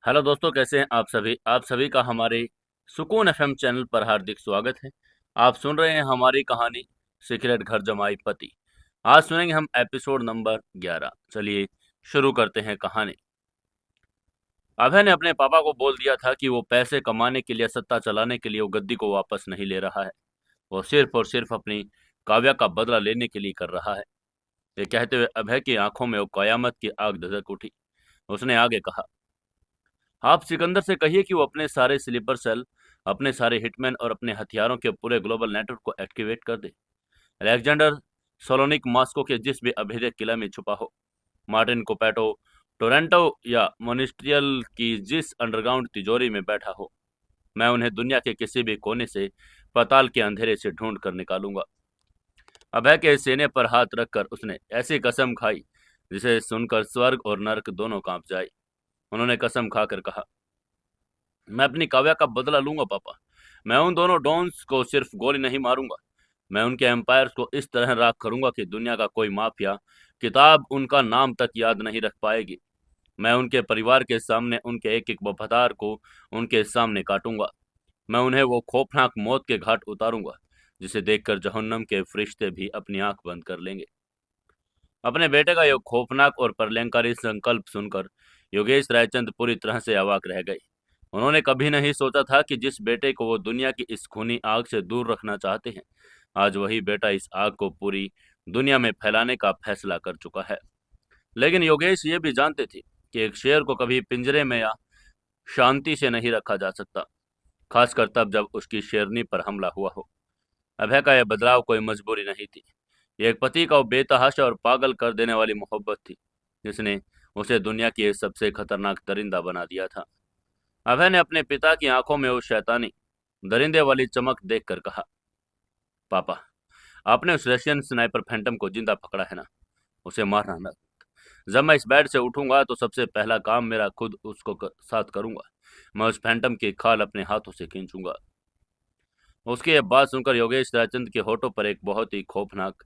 Hello दोस्तों, कैसे हैं आप सभी का हमारे सुकून एफएम चैनल पर हार्दिक स्वागत है। आप सुन रहे हैं हमारी कहानी सीक्रेट घर जमाई पति। आज सुनेंगे हम एपिसोड नंबर 11। चलिए शुरू करते हैं कहानी। अभय ने अपने पापा को बोल दिया था कि वो पैसे कमाने के लिए, सत्ता चलाने के लिए वो गद्दी को वापस नहीं ले रहा है। वो सिर्फ और सिर्फ अपनी काव्या का बदला लेने के लिए कर रहा है। ये कहते हुए अभय की आंखों में वो कयामत की आग धधक उठी। उसने आगे कहा, आप सिकंदर से कहिए कि वो अपने सारे स्लीपर सेल, अपने सारे हिटमैन और अपने हथियारों के पूरे ग्लोबल नेटवर्क को एक्टिवेट कर दे। अलेक्जेंडर सोलोनिक मॉस्को के जिस भी अभेद्य किला में छुपा हो, मार्टिन कोपेटो टोरंटो या मोनिस्ट्रियल की जिस अंडरग्राउंड तिजोरी में बैठा हो, मैं उन्हें दुनिया के किसी भी कोने से, पाताल के अंधेरे से ढूंढ कर निकालूंगा। अभय के सीने पर हाथ रखकर उसने ऐसी कसम खाई जिसे सुनकर स्वर्ग और नर्क दोनों कांप जाए। उन्होंने कसम खाकर कहा, मैं अपनी काव्या का बदला लूंगा पापा। मैं उन दोनों डॉन्स को सिर्फ गोली नहीं मारूंगा, मैं उनके एम्पायर्स को इस तरह राख करूंगा कि दुनिया का कोई माफिया किताब उनका नाम तक याद नहीं रख पाएगी। मैं उनके परिवार के सामने उनके एक एक वफादार को उनके सामने काटूंगा। मैं उन्हें वो खौफनाक मौत के घाट उतारूंगा जिसे देखकर जहन्नम के फरिश्ते भी अपनी आंख बंद कर लेंगे। अपने बेटे का यह खौफनाक और प्रलयंकारी संकल्प सुनकर योगेश रायचंद पूरी तरह से अवाक रह गए। उन्होंने कभी नहीं सोचा था कि जिस बेटे को वो दुनिया की इस खूनी आग से दूर रखना चाहते हैं, आज वही बेटा इस आग को पूरी दुनिया में फैलाने का फैसला कर चुका है। लेकिन योगेश ये भी जानते थे कि एक शेर को कभी पिंजरे में या शांति से नहीं रखा जा सकता, खासकर तब जब उसकी शेरनी पर हमला हुआ हो। अभय का यह बदलाव कोई मजबूरी नहीं थी। ये एक पति का वो बेतहाशा और पागल कर देने वाली मोहब्बत थी जिसने उसे दुनिया की सबसे खतरनाक दरिंदा बना दिया था। अभय ने अपने पिता की आंखों में वो शैतानी दरिंदे वाली चमक देखकर कहा, पापा, आपने उस रशियन स्नाइपर फैंटम को जिंदा पकड़ा है ना? उसे मारना न। जब मैं इस बेड से उठूंगा तो सबसे पहला काम मेरा खुद उसको साथ करूंगा। मैं उस फैंटम की खाल अपने हाथों से खींचूंगा। उसकी यह बात सुनकर योगेश रायचंद के होठों पर एक बहुत ही खौफनाक,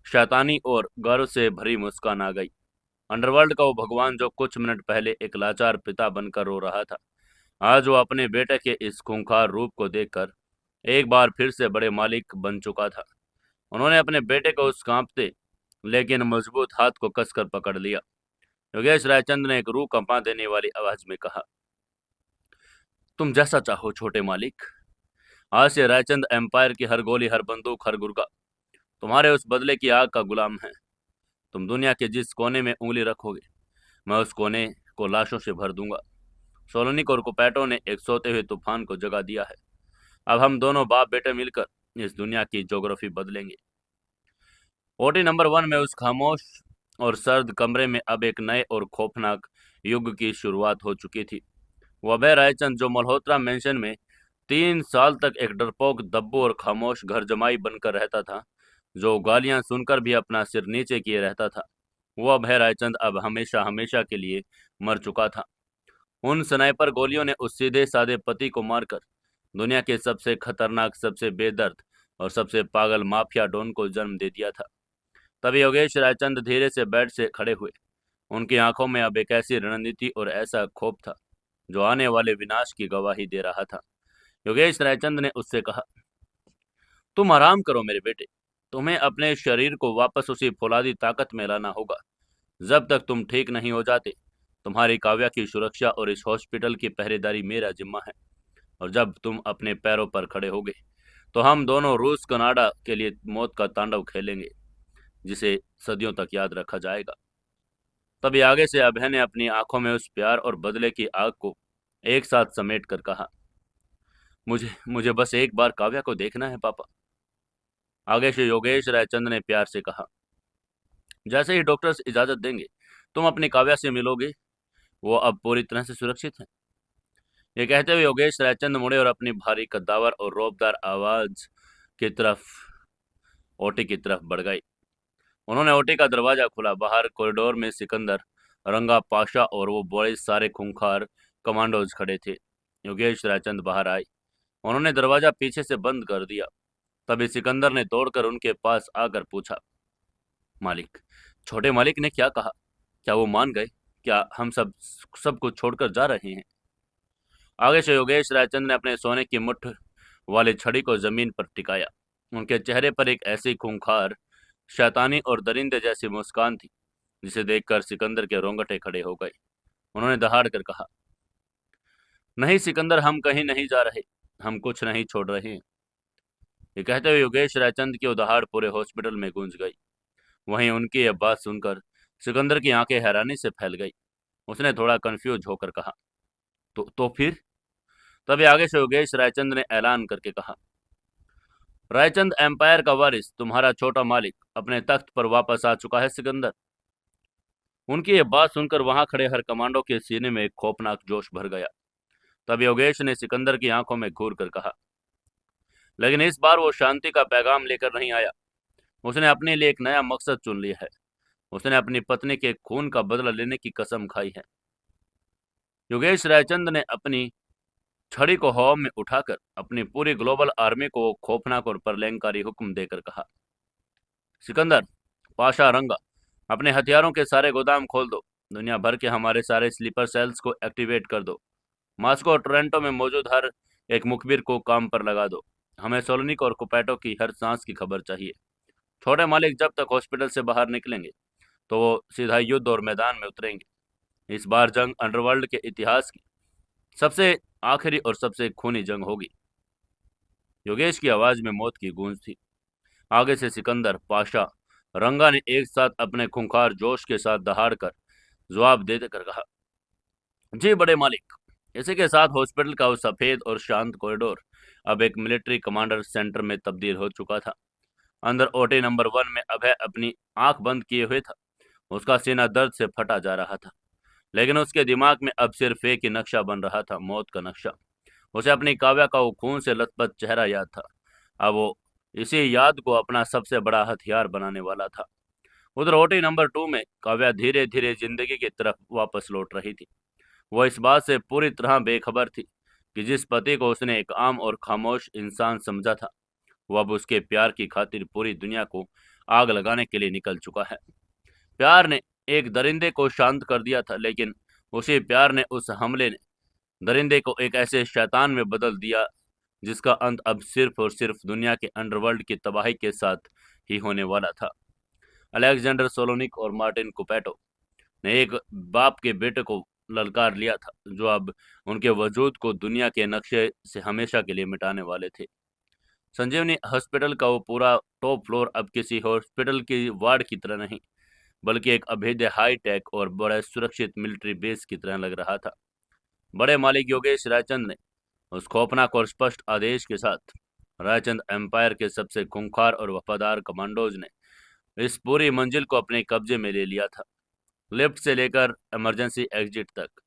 शैतानी और गर्व से भरी मुस्कान आ गई। अंडरवर्ल्ड का वो भगवान जो कुछ मिनट पहले एक लाचार पिता बनकर रो रहा था, आज वो अपने बेटे के इस खूंखार रूप को देखकर एक बार फिर से बड़े मालिक बन चुका था। उन्होंने अपने बेटे को उस कांपते लेकिन मजबूत हाथ को कसकर पकड़ लिया। योगेश रायचंद ने एक रूह कंपा देने वाली आवाज में कहा, तुम जैसा चाहो छोटे मालिक। आज से रायचंद एम्पायर की हर गोली, हर बंदूक, हर गुर्गा तुम्हारे उस बदले की आग का गुलाम है। तुम दुनिया के जिस कोने में उंगली रखोगे, मैं उस कोने को लाशों से भर दूंगा। सोलोनिक और कुपैटो ने एक सोते हुए तूफान को जगा दिया है। अब हम दोनों बाप बेटे मिलकर इस दुनिया की ज्योग्राफी बदलेंगे। ओटी नंबर 1 में उस खामोश और सर्द कमरे में अब एक नए और खौफनाक युग की शुरुआत हो चुकी थी। वो अभय रायचंद जो मल्होत्रा मेंशन में 3 साल तक एक डरपोक, दब्बू और खामोश घर जमाई बनकर रहता था, जो गालियां सुनकर भी अपना सिर नीचे किए रहता था, वो अभय रायचंद अब हमेशा हमेशा के लिए मर चुका था। उन स्नाइपर गोलियों ने उस सीधे साधे पति को मारकर दुनिया के सबसे खतरनाक, सबसे बेदर्द और सबसे पागल माफिया डॉन को जन्म दे दिया था। तभी योगेश रायचंद धीरे से बेड से खड़े हुए। उनकी आंखों में अब एक ऐसी रणनीति और ऐसा खौफ था जो आने वाले विनाश की गवाही दे रहा था। योगेश रायचंद ने उससे कहा, तुम आराम करो मेरे बेटे। तुम्हें अपने शरीर को वापस उसी फौलादी ताकत में लाना होगा। जब तक तुम ठीक नहीं हो जाते, तुम्हारी काव्या की सुरक्षा और इस हॉस्पिटल की पहरेदारी मेरा जिम्मा है। और जब तुम अपने पैरों पर खड़े होगे, तो हम दोनों रूस कनाडा के लिए मौत का तांडव खेलेंगे, जिसे सदियों तक याद रखा जाएगा। तभी आगे से अभय ने अपनी आंखों में उस प्यार और बदले की आग को एक साथ समेट कर कहा, मुझे मुझे बस एक बार काव्या को देखना है पापा। आगे से योगेश रायचंद ने प्यार से कहा, जैसे ही डॉक्टर्स इजाजत देंगे, तुम अपनी काव्या से मिलोगे। वो अब पूरी तरह से सुरक्षित है। ये कहते हुए योगेश रायचंद मुड़े और अपनी भारी कद्दावर और रौबदार आवाज की तरफ ओटी की तरफ बढ़ गई। उन्होंने ओटी का दरवाजा खोला। बाहर कॉरिडोर में सिकंदर, रंगा पाशा और वो बड़े सारे खूंखार कमांडोज खड़े थे। योगेश रायचंद बाहर आए। उन्होंने दरवाजा पीछे से बंद कर दिया। तभी सिकंदर ने दौड़कर उनके पास आकर पूछा, मालिक, छोटे मालिक ने क्या कहा? क्या वो मान गए? क्या हम सब सब कुछ छोड़कर जा रहे हैं? आगे से योगेश रायचंद ने अपने सोने की मुठ वाली छड़ी को जमीन पर टिकाया। उनके चेहरे पर एक ऐसी खूंखार, शैतानी और दरिंदे जैसी मुस्कान थी जिसे देखकर सिकंदर के रोंगटे खड़े हो गए। उन्होंने दहाड़ कर कहा, नहीं सिकंदर, हम कहीं नहीं जा रहे, हम कुछ नहीं छोड़ रहे हैं। ये कहते हुए योगेश रायचंद की वो दहाड़ पूरे हॉस्पिटल में गूंज गई। वहीं उनकी यह बात सुनकर सिकंदर की आंखें हैरानी से फैल गई। उसने थोड़ा कंफ्यूज होकर कहा, तो फिर? तभी आगे से योगेश रायचंद ने ऐलान करके कहा, रायचंद एम्पायर का वारिस, तुम्हारा छोटा मालिक अपने तख्त पर वापस आ चुका है सिकंदर। उनकी ये बात सुनकर वहां खड़े हर कमांडो के सीने में एक खौफनाक जोश भर गया। तब योगेश ने सिकंदर की आंखों में घूर कर कहा, लेकिन इस बार वो शांति का पैगाम लेकर नहीं आया। उसने अपने लिए एक नया मकसद चुन लिया है। उसने अपनी पत्नी के खून का बदला लेने की कसम खाई है। योगेश रायचंद ने अपनी छड़ी को हवा में उठाकर अपनी पूरी ग्लोबल आर्मी को खौफनाक और प्रलयंकारी हुक्म देकर कहा, सिकंदर, पाशा रंगा, अपने हथियारों के सारे गोदाम खोल दो। दुनिया भर के हमारे सारे स्लीपर सेल्स को एक्टिवेट कर दो। मॉस्को और टोरंटो में मौजूद हर एक मुखबिर को काम पर लगा दो। हमें सोलोनिक और कुपैटो की हर सांस की खबर चाहिए। छोटे मालिक जब तक हॉस्पिटल से बाहर निकलेंगे तो वो सीधा युद्ध और मैदान में उतरेंगे। इस बार जंग अंडरवर्ल्ड के इतिहास की सबसे आखिरी और सबसे खूनी जंग होगी। योगेश की आवाज में मौत की गूंज थी। आगे से सिकंदर, पाशा, रंगा ने एक साथ अपने खूंखार जोश के साथ दहाड़ कर जवाब दे देकर कहा, जी बड़े मालिक। इसी के साथ हॉस्पिटल का वो सफेद और शांत कॉरिडोर अब एक मिलिट्री कमांडर सेंटर में तब्दील हो चुका था। अंदर ओटी नंबर 1 में अभय अपनी आंख बंद किए हुए था। उसका सीना दर्द से फटा जा रहा था, लेकिन उसके दिमाग में अब सिर्फ एक ही नक्शा बन रहा था, मौत का नक्शा। उसे अपनी काव्या का वो खून से लथपथ चेहरा याद था। अब वो इसी याद को अपना सबसे बड़ा हथियार बनाने वाला था। उधर ओटी नंबर 2 में काव्या धीरे धीरे जिंदगी की तरफ वापस लौट रही थी। वो इस बात से पूरी तरह बेखबर थी कि जिस पति को उसने एक आम और खामोश इंसान समझा था, वो अब उसके प्यार की खातिर पूरी दुनिया को आग लगाने के लिए निकल चुका है। प्यार ने एक दरिंदे को शांत कर दिया था, लेकिन उसी प्यार ने, उस हमले ने दरिंदे को एक ऐसे शैतान में बदल दिया जिसका अंत अब सिर्फ और सिर्फ दुनिया के अंडरवर्ल्ड की तबाही के साथ ही होने वाला था। अलेक्जेंडर सोलोनिक और मार्टिन कुपैटो ने एक बाप के बेटे को ललकार लिया था, जो अब उनके वजूद को दुनिया के नक्शे से हमेशा के लिए मिटाने वाले थे। संजीवनी हॉस्पिटल का वो पूरा टॉप फ्लोर अब किसी हॉस्पिटल की वार्ड की तरह नहीं, बल्कि एक अभेद्य हाई टेक और बड़ा सुरक्षित मिलिट्री बेस की तरह लग रहा था। बड़े मालिक योगेश रायचंद ने उस खौफनाक और स्पष्ट आदेश के साथ रायचंद एम्पायर के सबसे खूंखार और वफादार कमांडोज ने इस पूरी मंजिल को अपने कब्जे में ले लिया था। लिफ्ट से लेकर इमरजेंसी एग्जिट तक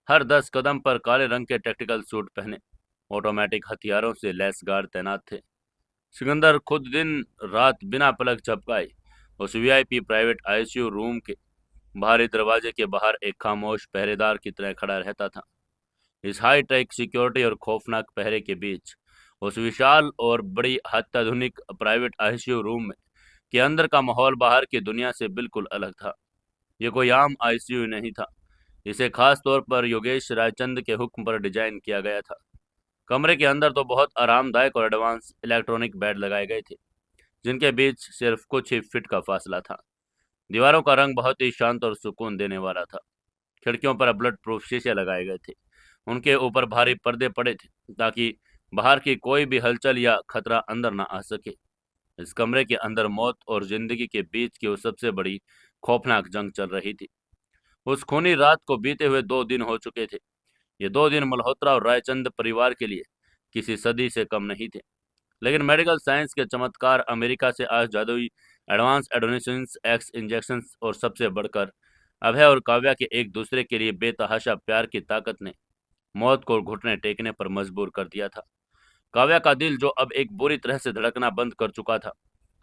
हर 10 कदम पर काले रंग के टैक्टिकल सूट पहने, ऑटोमेटिक हथियारों से लैस गार्ड तैनात थे। सिकंदर खुद दिन रात बिना पलक झपकाए उस वीआईपी प्राइवेट आईसीयू रूम के बाहरी दरवाजे के बाहर एक खामोश पहरेदार की तरह खड़ा रहता था। इस हाई टेक सिक्योरिटी और खौफनाक पहरे के बीच उस विशाल और बड़ी अत्याधुनिक प्राइवेट आईसीयू रूम में के अंदर का माहौल बाहर की दुनिया से बिल्कुल अलग था। ये कोई आम आईसीयू नहीं था। इसे खास तौर पर योगेश रायचंद के हुक्म पर डिजाइन किया गया था। कमरे के अंदर तो बहुत आरामदायक और एडवांस इलेक्ट्रॉनिक बेड लगाए गए थे, जिनके बीच सिर्फ कुछ ही फीट का फासला था। दीवारों का रंग बहुत ही शांत और सुकून देने वाला था। खिड़कियों पर बुलेट प्रूफ शीशे लगाए गए थे। उनके ऊपर भारी पर्दे पड़े थे ताकि बाहर की कोई भी हलचल या खतरा अंदर ना आ सके। इस कमरे के अंदर मौत और जिंदगी के बीच की वो सबसे बड़ी खौफनाक जंग चल रही थी। उस खूनी रात को बीते हुए 2 दिन हो चुके थे। ये 2 दिन मल्होत्रा और रायचंद परिवार के लिए किसी सदी से कम नहीं थे। लेकिन मेडिकल साइंस के चमत्कार, अमेरिका से आज जादुई एडवांस एडोनिसिंस एक्स इंजेक्शन और सबसे बढ़कर अभय और काव्या के एक दूसरे के लिए बेतहाशा प्यार की ताकत ने मौत को घुटने टेकने पर मजबूर कर दिया था। काव्या का दिल, जो अब एक बुरी तरह से धड़कना बंद कर चुका था,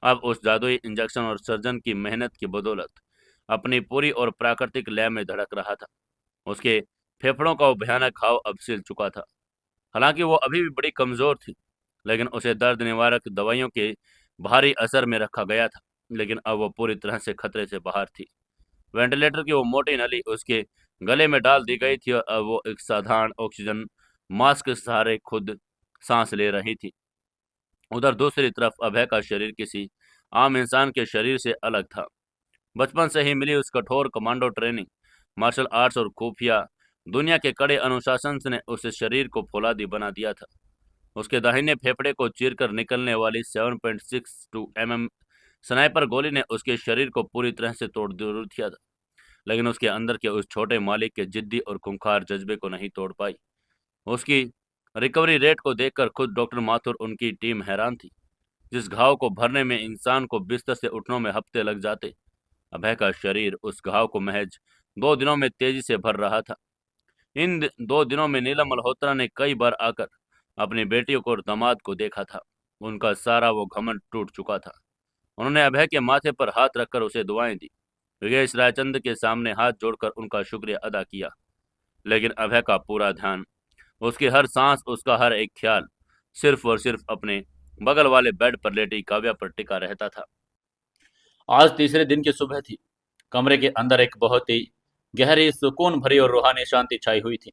अब उस जादुई इंजेक्शन और सर्जन की मेहनत की बदौलत अपनी पूरी और प्राकृतिक लय में धड़क रहा था। उसके फेफड़ों का वो भयानक घाव अब सिल चुका था। हालांकि वो अभी भी बड़ी कमजोर थी, लेकिन उसे दर्द निवारक दवाइयों के भारी असर में रखा गया था। लेकिन अब वो पूरी तरह से खतरे से बाहर थी। वेंटिलेटर की वो मोटी नली उसके गले में डाल दी गई थी और अब वो एक साधारण ऑक्सीजन मास्क के सहारे खुद सांस ले रही थी। उधर दूसरी तरफ अभय का शरीर किसी आम इंसान के शरीर से अलग था। बचपन से ही मिली उस कठोर कमांडो ट्रेनिंग, मार्शल आर्ट्स और खुफिया दुनिया के कड़े अनुशासन ने उस शरीर को फौलादी बना दिया था। उसके दाहिने फेफड़े को चीरकर निकलने वाली 7.62 mm स्नाइपर गोली ने उसके शरीर को पूरी तरह से तोड़ दिया था, लेकिन उसके अंदर के उस छोटे मालिक के जिद्दी और खूंखार जज्बे को नहीं तोड़ पाई। उसकी रिकवरी रेट को देखकर खुद डॉक्टर माथुर उनकी टीम हैरान थी। जिस घाव को भरने में इंसान को बिस्तर से उठने में हफ्ते लग जाते, अभय का शरीर उस घाव को महज 2 दिनों में तेजी से भर रहा था। इन 2 दिनों में नीलम मल्होत्रा ने कई बार आकर अपनी बेटियों को और दामाद को देखा था। उनका सारा वो घमंड टूट चुका था। उन्होंने अभय के माथे पर हाथ रखकर उसे दुआएं दी, योगेश रायचंद के सामने हाथ जोड़कर उनका शुक्रिया अदा किया, लेकिन अभय का पूरा ध्यान, उसकी हर सांस, उसका हर एक ख्याल सिर्फ और सिर्फ अपने बगल वाले बेड पर लेटी काव्या पर टिका रहता था। आज तीसरे दिन की सुबह थी। कमरे के अंदर एक बहुत ही गहरी, सुकून भरी और रूहानी शांति छाई हुई थी।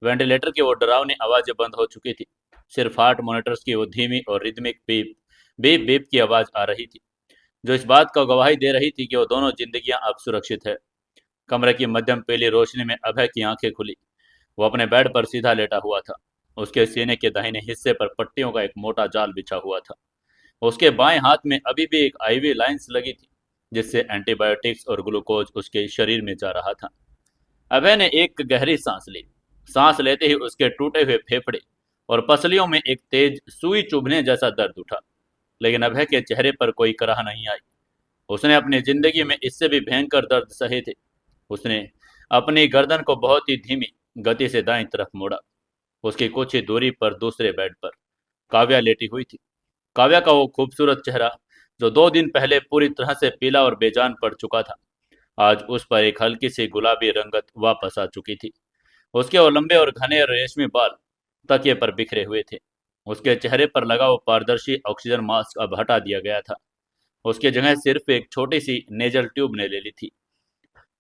वेंटिलेटर की वो डरावनी आवाजें बंद हो चुकी थी। सिर्फ हार्ट मॉनिटर्स की वो धीमी और रिदमिक बीप बीप बीप की आवाज आ रही थी, जो इस बात का गवाही दे रही थी कि वो दोनों जिंदगियां अब सुरक्षित है। कमरे की मध्यम पीली रोशनी में अभय की आंखें खुली। वो अपने बेड पर सीधा लेटा हुआ था। उसके सीने के दाहिने हिस्से पर पट्टियों का एक मोटा जाल बिछा हुआ था। उसके बाएं हाथ में अभी भी एक आईवी लाइंस लगी थी, जिससे एंटीबायोटिक्स और ग्लूकोज उसके शरीर में जा रहा था। अभय ने एक गहरी सांस ली। सांस लेते ही उसके टूटे हुए फेफड़े और पसलियों में एक तेज सुई चुभने जैसा दर्द उठा, लेकिन अभय के चेहरे पर कोई कराह नहीं आई। उसने अपनी जिंदगी में इससे भी भयंकर दर्द सहे थे। उसने अपनी गर्दन को बहुत ही धीमी गति से दाईं तरफ मोड़ा। उसकी कुछ ही दूरी पर दूसरे बेड पर काव्या लेटी हुई थी। काव्या का वो खूबसूरत चेहरा, जो 2 दिन पहले पूरी तरह से पीला और बेजान पड़ चुका था, आज उस पर एक हल्की सी गुलाबी रंगत वापस आ चुकी थी। उसके वो लंबे और घने रेशमी बाल तकिए पर बिखरे हुए थे। उसके चेहरे पर लगा वो पारदर्शी ऑक्सीजन मास्क अब हटा दिया गया था। उसकी जगह सिर्फ एक छोटी सी नेजल ट्यूब ने ले ली थी।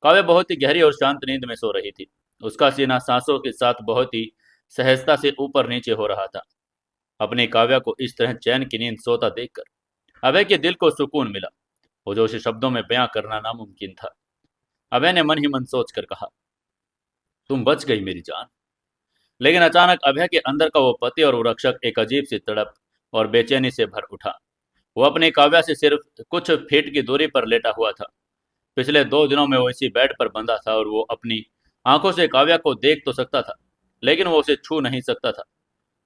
काव्या बहुत ही गहरी और शांत नींद में सो रही थी। उसका सीना सांसों के साथ बहुत ही सहजता से ऊपर नीचे हो रहा था। अपनी काव्या को इस तरह चैन की नींद सोता देखकर अभय के दिल को सुकून मिला, वो जो उसे शब्दों में बयां करना नामुमकिन था। अभय ने मन ही मन सोच कर कहा, तुम बच गई मेरी जान। लेकिन अचानक अभय के अंदर का वो पति और वो रक्षक एक अजीब सी तड़प और बेचैनी से भर उठा। वो अपनी काव्या से सिर्फ कुछ फीट की दूरी पर लेटा हुआ था। पिछले 2 दिनों में वो इसी बेड पर बंधा था और वो अपनी आंखों से काव्या को देख तो सकता था, लेकिन वो उसे छू नहीं सकता था।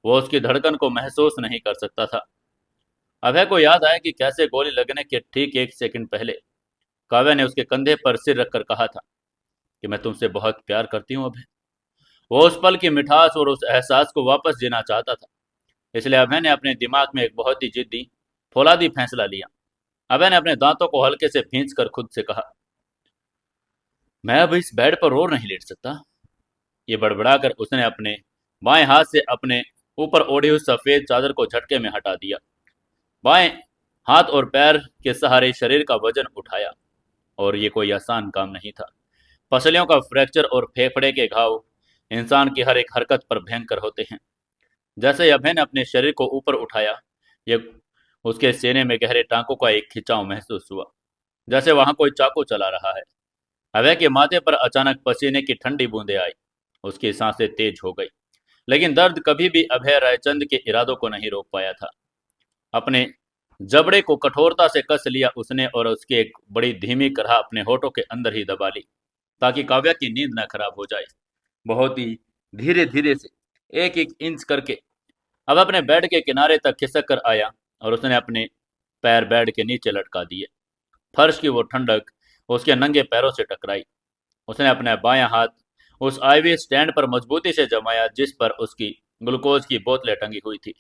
वो उसकी धड़कन को महसूस नहीं कर सकता था। अभय को याद आया कि कैसे गोली लगने के ठीक 1 सेकंड पहले काव्या ने उसके कंधे पर सिर रखकर कहा था कि मैं तुमसे बहुत प्यार करती हूँ अभय। वो उस पल की मिठास और उस एहसास को वापस जीना चाहता था। इसलिए अभय ने अपने दिमाग में एक बहुत ही जिद्दी, फौलादी फैसला लिया। अभय ने अपने दांतों को हल्के से भींच कर खुद से कहा, मैं अब इस बेड पर और नहीं लेट सकता। ये बड़बड़ाकर उसने अपने बाएं हाथ से अपने ऊपर ओढ़ी हुई सफेद चादर को झटके में हटा दिया। बाएं हाथ और पैर के सहारे शरीर का वजन उठाया, और ये कोई आसान काम नहीं था। पसलियों का फ्रैक्चर और फेफड़े के घाव इंसान की हर एक हरकत पर भयंकर होते हैं। जैसे ही अभय ने अपने शरीर को ऊपर उठाया, ये उसके सीने में गहरे टांकों का एक खिंचाव महसूस हुआ, जैसे वहां कोई चाकू चला रहा है। अभय के माथे पर अचानक पसीने की ठंडी बूंदें आई। उसकी सांसें तेज हो गई, लेकिन दर्द कभी भी अभय रायचंद के इरादों को नहीं रोक पाया था। अपने जबड़े को कठोरता से कस लिया उसने, और उसकी एक बड़ी धीमी करह अपने होठों के अंदर ही दबा ली, ताकि काव्या की नींद न खराब हो जाए। बहुत ही धीरे धीरे से, एक एक इंच करके, अब अपने बेड के किनारे तक खिसक कर आया और उसने अपने पैर बेड के नीचे लटका दिए। फर्श की वो ठंडक उसके नंगे पैरों से टकराई। उसने अपना बायां हाथ उस आईवी स्टैंड पर मजबूती से जमाया, जिस पर उसकी ग्लूकोज की बोतलें टंगी हुई थी।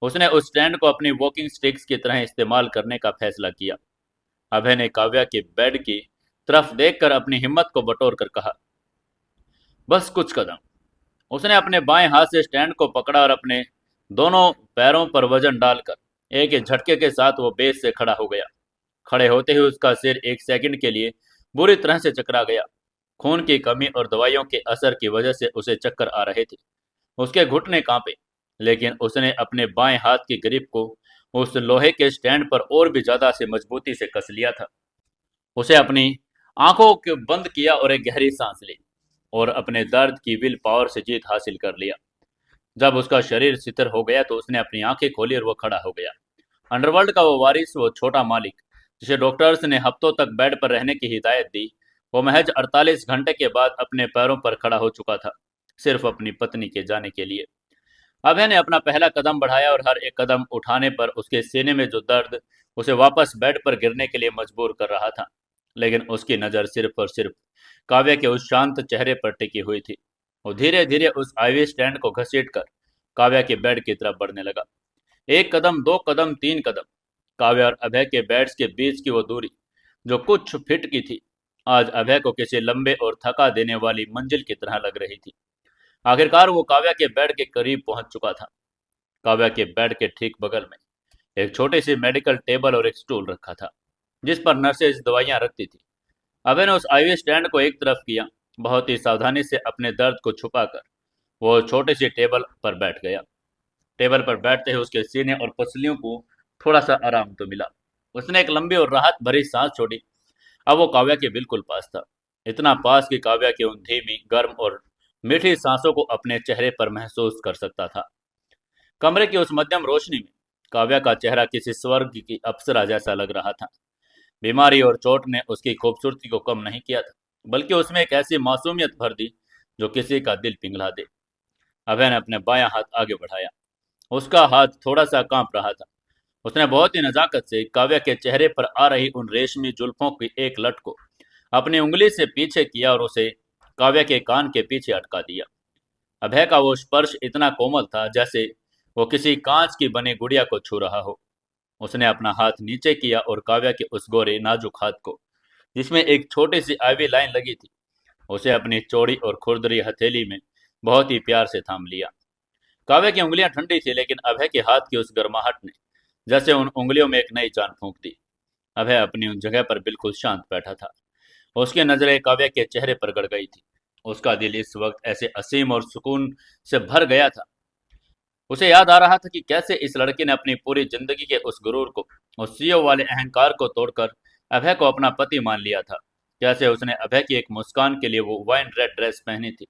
उसने उस स्टैंड को अपनी वॉकिंग स्टिक्स की तरह इस्तेमाल करने का फैसला किया। अभय ने काव्या के बेड की तरफ देखकर अपनी हिम्मत को बटोर कर कहा, बस कुछ कदम। उसने अपने बाएं हाथ से स्टैंड को पकड़ा और अपने दोनों पैरों पर वजन डालकर एक एक झटके के साथ वो बेस से खड़ा हो गया। खड़े होते ही उसका सिर 1 सेकंड के लिए बुरी तरह से चकरा गया। खून की कमी और दवाइयों के असर की वजह से उसे चक्कर आ रहे थे। उसके घुटने कांपे, लेकिन उसने अपने बाएं हाथ की ग्रिप को उस लोहे के स्टैंड पर और भी ज्यादा से मजबूती से कस लिया था। उसे अपनी आंखों को बंद किया और एक गहरी सांस ली और अपने दर्द की विल पावर से जीत हासिल कर लिया। जब उसका शरीर शिथिल हो गया तो उसने अपनी आंखें खोली और वो खड़ा हो गया। अंडरवर्ल्ड का वो वारिस, वो छोटा मालिक जिसे डॉक्टर्स ने हफ्तों तक बेड पर रहने की हिदायत दी, वो महज 48 घंटे के बाद अपने पैरों पर खड़ा हो चुका था, सिर्फ अपनी पत्नी के जाने के लिए। अभय ने अपना पहला कदम बढ़ाया और हर एक कदम उठाने पर उसके सीने में जो दर्द उसे वापस बेड पर गिरने के लिए मजबूर कर रहा था, लेकिन उसकी नज़र सिर्फ और सिर्फ काव्य के उस शांत चेहरे पर टिकी हुई थी। वो धीरे धीरे उस आईवी स्टैंड को घसीट कर काव्या के बेड की तरफ बढ़ने लगा। एक कदम, दो कदम, तीन कदम। काव्य और अभय के बेड्स के बीच की वो दूरी, जो कुछ फीट की थी, आज अभय को किसी लंबे और थका देने वाली मंजिल की तरह लग रही थी। आखिरकार वो काव्या के बेड के करीब पहुंच चुका था। काव्या के बेड के ठीक बगल में एक छोटी सी मेडिकल टेबल और एक स्टूल रखा था, जिस पर नर्सेज दवाइयां रखती थी। अभय ने उस आईवी स्टैंड को एक तरफ किया, बहुत ही सावधानी से अपने दर्द को छुपाकर वो छोटी सी टेबल पर बैठ गया। टेबल पर बैठते ही उसके सीने और पसलियों को थोड़ा सा आराम तो मिला। उसने एक लंबी और राहत भरी सांस छोड़ी। अब वो काव्या के बिल्कुल पास था, इतना पास कि काव्या की उन धीमी, गर्म और मीठी सांसों को अपने चेहरे पर महसूस कर सकता था। कमरे की उस मध्यम रोशनी में काव्या का चेहरा किसी स्वर्ग की अप्सरा जैसा लग रहा था। बीमारी और चोट ने उसकी खूबसूरती को कम नहीं किया था, बल्कि उसमें एक ऐसी मासूमियत भर दी जो किसी का दिल पिघला दे। अभय ने अपने बायां हाथ आगे बढ़ाया। उसका हाथ थोड़ा सा कांप रहा था। उसने बहुत ही नजाकत से काव्या के चेहरे पर आ रही उन रेशमी जुल्फों की एक लट को अपनी उंगली से पीछे किया और उसे काव्या के कान के पीछे अटका दिया। अभय का वो स्पर्श इतना कोमल था जैसे वो किसी कांच की बनी गुड़िया को छू रहा हो। उसने अपना हाथ नीचे किया और काव्या के उस गोरे नाजुक हाथ को, जिसमें एक छोटी सी आईवी लाइन लगी थी, उसे अपनी चौड़ी और खुरदरी हथेली में बहुत ही प्यार से थाम लिया। काव्या की उंगलियां ठंडी थी, लेकिन अभय के हाथ की उस गर्माहट ने जैसे उन उंगलियों में एक नई जान फूंक दी। अभय अपनी उन जगह पर बिल्कुल शांत बैठा था। उसकी नजरें काव्या के चेहरे पर गड़ गई थी। उसका दिल इस वक्त ऐसे असीम और सुकून से भर गया था। उसे याद आ रहा था कि कैसे इस लड़के ने अपनी पूरी जिंदगी के उस गुरूर को, उस सीओ वाले अहंकार को तोड़कर अभय को अपना पति मान लिया था। कैसे उसने अभय की एक मुस्कान के लिए वो वाइन रेड ड्रेस पहनी थी।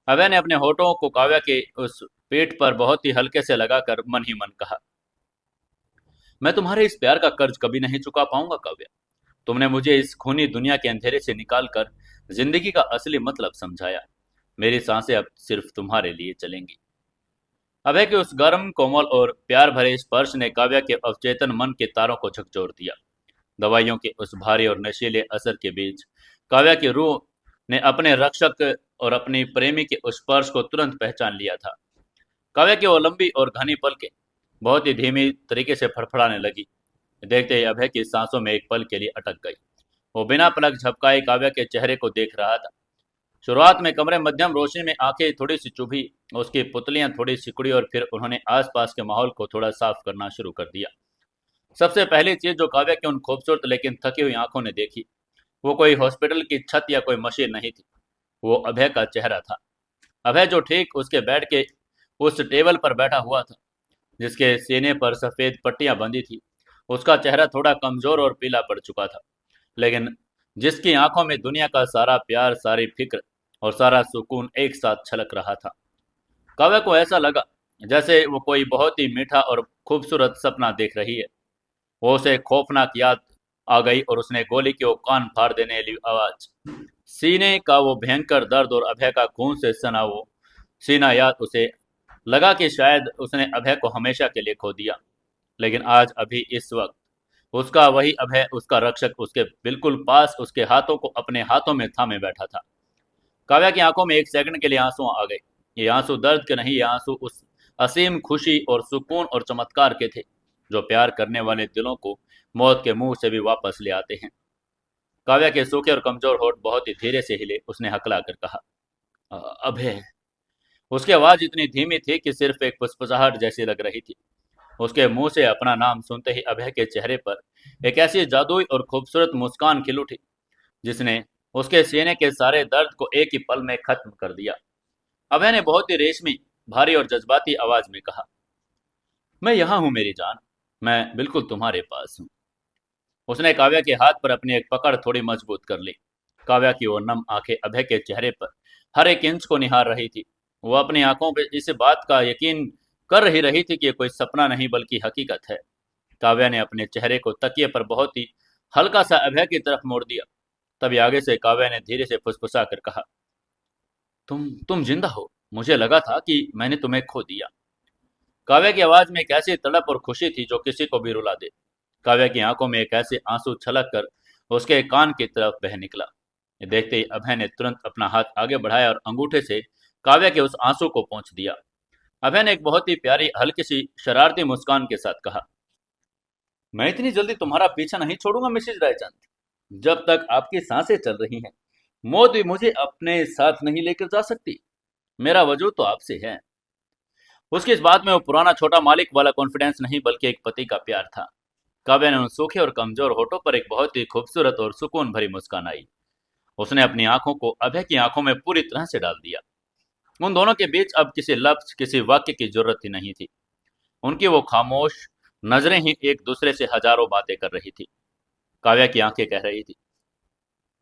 अभय ने अपने होठों को काव्या के उस पेट पर बहुत ही हल्के से लगाकर मन ही मन कहा, मैं तुम्हारे इस प्यार का कर्ज कभी नहीं चुका पाऊंगा काव्या। तुमने मुझे इस खूनी दुनिया के अंधेरे से निकालकर जिंदगी का असली मतलब समझाया। मेरी सांसें अब सिर्फ तुम्हारे लिए चलेंगी। अभय के उस गर्म, कोमल और प्यार भरे स्पर्श ने काव्या के अवचेतन मन के तारों को झकझोर दिया। दवाइयों के उस भारी और नशीले असर के बीच काव्या की रूह ने अपने रक्षक और अपनी प्रेमी के उस स्पर्श को तुरंत पहचान लिया था। काव्या की वो लंबी और घनी पलकें बहुत ही धीमी तरीके से फड़फड़ाने लगी। देखते ही अभय की सांसों में एक पल के लिए अटक गई। वो बिना पलक झपकाए काव्या के चेहरे को देख रहा था। शुरुआत में कमरे मध्यम रोशनी में आंखें थोड़ी सी चुभी, उसकी पुतलियां थोड़ी सिकुड़ी और फिर उन्होंने आसपास के माहौल को थोड़ा साफ करना शुरू कर दिया। सबसे पहली चीज जो काव्या की उन खूबसूरत लेकिन थकी हुई आंखों ने देखी, वो कोई हॉस्पिटल की छत या कोई मशीन नहीं थी। वो अभय का चेहरा था। अभय जो ठीक उसके बेड के उस टेबल पर बैठा हुआ था, जिसके सीने पर सफेद पट्टियां बंधी थी। उसका चेहरा थोड़ा कमजोर और पीला पड़ चुका था, लेकिन जिसकी आंखों में दुनिया का सारा प्यार, सारी फिक्र और सारा सुकून एक साथ छलक रहा था। काव्या को ऐसा लगा जैसे वो कोई बहुत ही मीठा और खूबसूरत सपना देख रही है। वो उसे खौफनाक याद आ गई और उसने गोली की वो कान फाड़ देने वाली आवाज, सीने का वो भयंकर दर्द और अभय का खून से सना वो सीना याद उसे लगा कि शायद उसने अभय को हमेशा के लिए खो दिया। लेकिन आज, अभी, इस वक्त उसका वही अभय, उसका रक्षक, उसके बिल्कुल पास, उसके हाथों को अपने हाथों में थामे बैठा था। काव्या की आंखों में एक सेकंड के लिए आंसू आ गए। ये आंसू दर्द के नहीं, ये आंसू उस असीम खुशी और सुकून और चमत्कार के थे जो प्यार करने वाले दिलों को मौत के मुंह से भी वापस ले आते हैं। काव्या के सूखे और कमजोर होठ बहुत ही धीरे से हिले। उसने हकला कर कहा, अभय। उसकी आवाज इतनी धीमी थी कि सिर्फ एक फुसफुसाहट जैसी लग रही थी। उसके मुंह से अपना नाम सुनते ही अभय के चेहरे पर एक ऐसी जादुई और खूबसूरत मुस्कान खिल उठी, जिसने उसके सीने के सारे दर्द को एक ही पल में खत्म कर दिया। अभय ने बहुत ही रेशमी भारी और जज्बाती आवाज में कहा, मैं यहाँ हूँ मेरी जान, मैं बिल्कुल तुम्हारे पास हूँ। उसने काव्या के हाथ पर अपनी एक पकड़ थोड़ी मजबूत कर ली। काव्या की वो नम आंखें अभय के चेहरे पर हर एक इंच को निहार रही थी। वो अपनी आंखों पे इस बात का यकीन कर ही रही थी कि ये कोई सपना नहीं बल्कि हकीकत है। काव्या ने अपने चेहरे को तकिए पर बहुत ही हल्का सा अभय की तरफ मोड़ दिया। तभी आगे से काव्या ने धीरे से फुसफुसा कर कहा, तुम जिंदा हो। मुझे लगा था कि मैंने तुम्हें खो दिया। काव्या की आवाज में एक ऐसी तड़प और खुशी थी जो किसी को भी रुला दे। काव्या की आंखों में एक ऐसे आंसू छलक कर उसके कान की तरफ बह निकला। ये देखते ही अभय ने तुरंत अपना हाथ आगे बढ़ाया और अंगूठे से काव्या के उस आंसू को पोंछ दिया। अभय ने एक बहुत ही प्यारी हल्की सी शरारती मुस्कान के साथ कहा, मैं इतनी जल्दी तुम्हारा पीछा नहीं छोड़ूंगा मिसेज रायचंद। जब तक आपकी सांसें चल रही हैं, मौत भी मुझे अपने साथ नहीं लेकर जा सकती। मेरा वजूद तो आपसे है। उसकी इस बात में वो पुराना छोटा मालिक वाला कॉन्फिडेंस नहीं बल्कि एक पति का प्यार था। काव्या ने उन सूखे और कमजोर होठों पर एक बहुत ही खूबसूरत और सुकून भरी मुस्कान आई। उसने अपनी आंखों को अभय की आंखों में पूरी तरह से डाल दिया। उन दोनों के बीच अब किसी लफ्ज किसी वाक्य की जरूरत ही नहीं थी। उनकी वो खामोश नजरें ही एक दूसरे से हजारों बातें कर रही थी। काव्या की आंखें कह रही थी,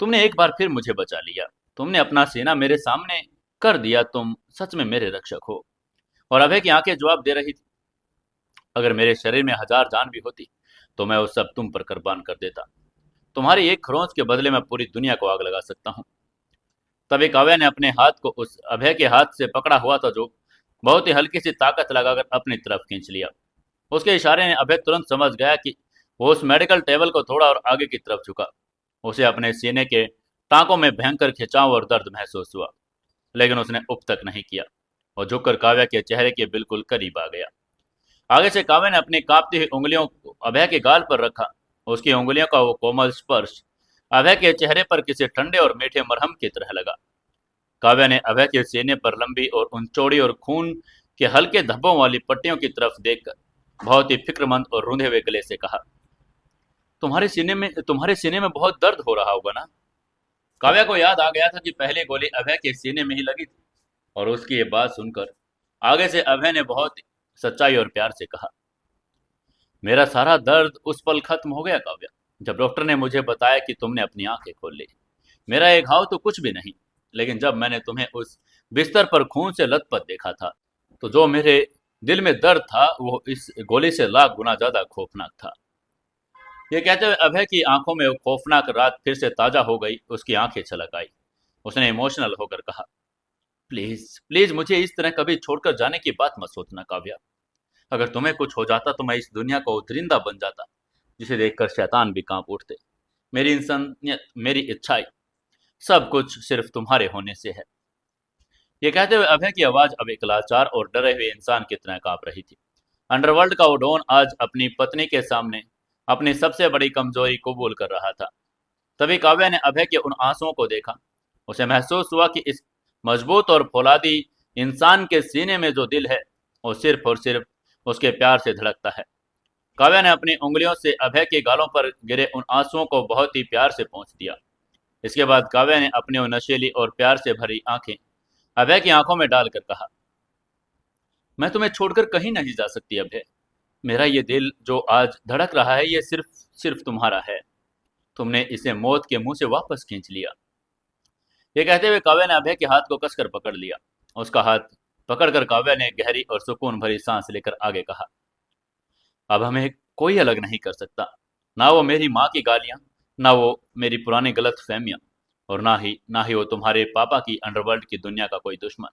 तुमने एक बार फिर मुझे बचा लिया। तुमने अपना सीना मेरे सामने कर दिया। तुम सच में मेरे रक्षक हो। और अभय की आंखें जवाब दे रही थी, अगर मेरे शरीर में हजार जान भी होती तो मैं वो सब तुम पर कुर्बान कर देता। तुम्हारी एक खरोंच के बदले मैं पूरी दुनिया को आग लगा सकता हूँ। तभी काव्या ने अपने हाथ को उस अभय के हाथ से पकड़ा हुआ था जो बहुत ही हल्की सी ताकत लगाकर अपनी तरफ खींच लिया। उसके इशारे ने अभय तुरंत समझ गया कि वो उस मेडिकल टेबल को थोड़ा और आगे की तरफ झुका। उसे अपने सीने के टांकों में भयंकर खिंचाव और दर्द महसूस हुआ, लेकिन उसने उप तक नहीं किया और झुककर काव्या के चेहरे के बिल्कुल करीब आ गया। आगे से काव्या ने अपनी कांपती हुई उंगलियों को अभय के गाल पर रखा। उसकी उंगलियों का वो कोमल स्पर्श अभय के चेहरे पर किसी ठंडे और मीठे मरहम की तरह लगा। काव्या ने अभय के सीने पर लंबी और उन चौड़ी और खून के हल्के धब्बों वाली पट्टियों की तरफ देखकर बहुत ही फिक्रमंद और रूंधे हुए गले से कहा, तुम्हारे सीने में बहुत दर्द हो रहा होगा ना। काव्या को याद आ गया था कि पहली गोली अभय के सीने में ही लगी थी। और उसकी ये बात सुनकर आगे से अभय ने बहुत सच्चाई और प्यार से कहा, मेरा सारा दर्द उस पल खत्म हो गया काव्या, जब डॉक्टर ने मुझे बताया कि तुमने अपनी आंखें खोल ली। मेरा एक घाव तो कुछ भी नहीं, लेकिन जब मैंने तुम्हें उस बिस्तर पर खून से लथपथ देखा था तो जो मेरे दिल में दर्द था वो इस गोली से लाख गुना ज्यादा खौफनाक था। ये कहते हुए अभय की आंखों में वो खौफनाक रात फिर से ताजा हो गई। उसकी आंखें छलक आई। उसने इमोशनल होकर कहा, प्लीज प्लीज मुझे इस तरह कभी छोड़कर जाने की बात मत सोचना काव्या। अगर तुम्हें कुछ हो जाता तो मैं इस दुनिया को दरिंदा बन जाता जिसे देखकर शैतान भी कांप उठते। मेरी इंसानियत, मेरी इच्छाएं, सब कुछ सिर्फ तुम्हारे होने से है। ये कहते हुए अभय की आवाज अब एक लाचार और डरे हुए इंसान की तरह कांप रही थी। अंडरवर्ल्ड का वो डॉन आज अपनी पत्नी के सामने अपनी सबसे बड़ी कमजोरी कबूल कर रहा था। तभी काव्या ने अभय के उन आंसुओं को देखा। उसे महसूस हुआ कि इस मजबूत और फौलादी इंसान के सीने में जो दिल है वो सिर्फ और सिर्फ उसके प्यार से धड़कता है। काव्या ने अपनी उंगलियों से अभय के गालों पर गिरे उन आंसुओं को बहुत ही प्यार से पोंछ दिया। इसके बाद काव्या ने अपनी वो नशीली और प्यार से भरी आंखें अभय की आंखों में डालकर कहा, मैं तुम्हें छोड़कर कहीं नहीं जा सकती अभय। मेरा ये दिल जो आज धड़क रहा है ये सिर्फ सिर्फ तुम्हारा है। तुमने इसे मौत के मुंह से वापस खींच लिया। ये कहते हुए काव्या ने अभय के हाथ को कसकर पकड़ लिया। उसका हाथ पकड़कर काव्या ने गहरी और सुकून भरी सांस लेकर आगे कहा, अब हमें कोई अलग नहीं कर सकता। ना वो मेरी माँ की गालियां, ना वो मेरी पुरानी गलत फहमियां, और ना ही वो तुम्हारे पापा की अंडरवर्ल्ड की दुनिया का कोई दुश्मन।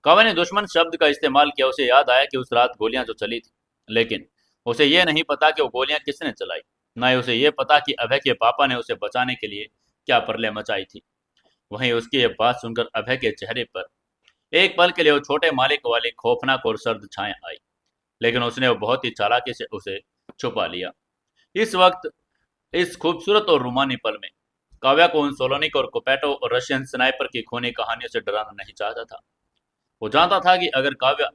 काव्या ने दुश्मन शब्द का इस्तेमाल किया। उसे याद आया कि उस रात गोलियां जो चली थी, लेकिन उसे यह नहीं पता कि वो गोलियां किसने चलाई। ना ही उसे यह पता कि अभय के पापा ने उसे बचाने के लिए क्या प्रलय मचाई थी। वहीं उसकी ये बात सुनकर अभय के चेहरे पर एक पल के लिए वो छोटे मालिक वाली खौफनाक और सर्द छाया आई, लेकिन उसने वो बहुत ही चालाकी से उसे छुपा लिया। इस वक्त इस खूबसूरत और रूमानी पल में काव्या को उन सोलोनिक और कोपेटो और रशियन स्नाइपर की खूनी कहानियों से डराना नहीं चाहता था। वो जानता था कि अगर काव्या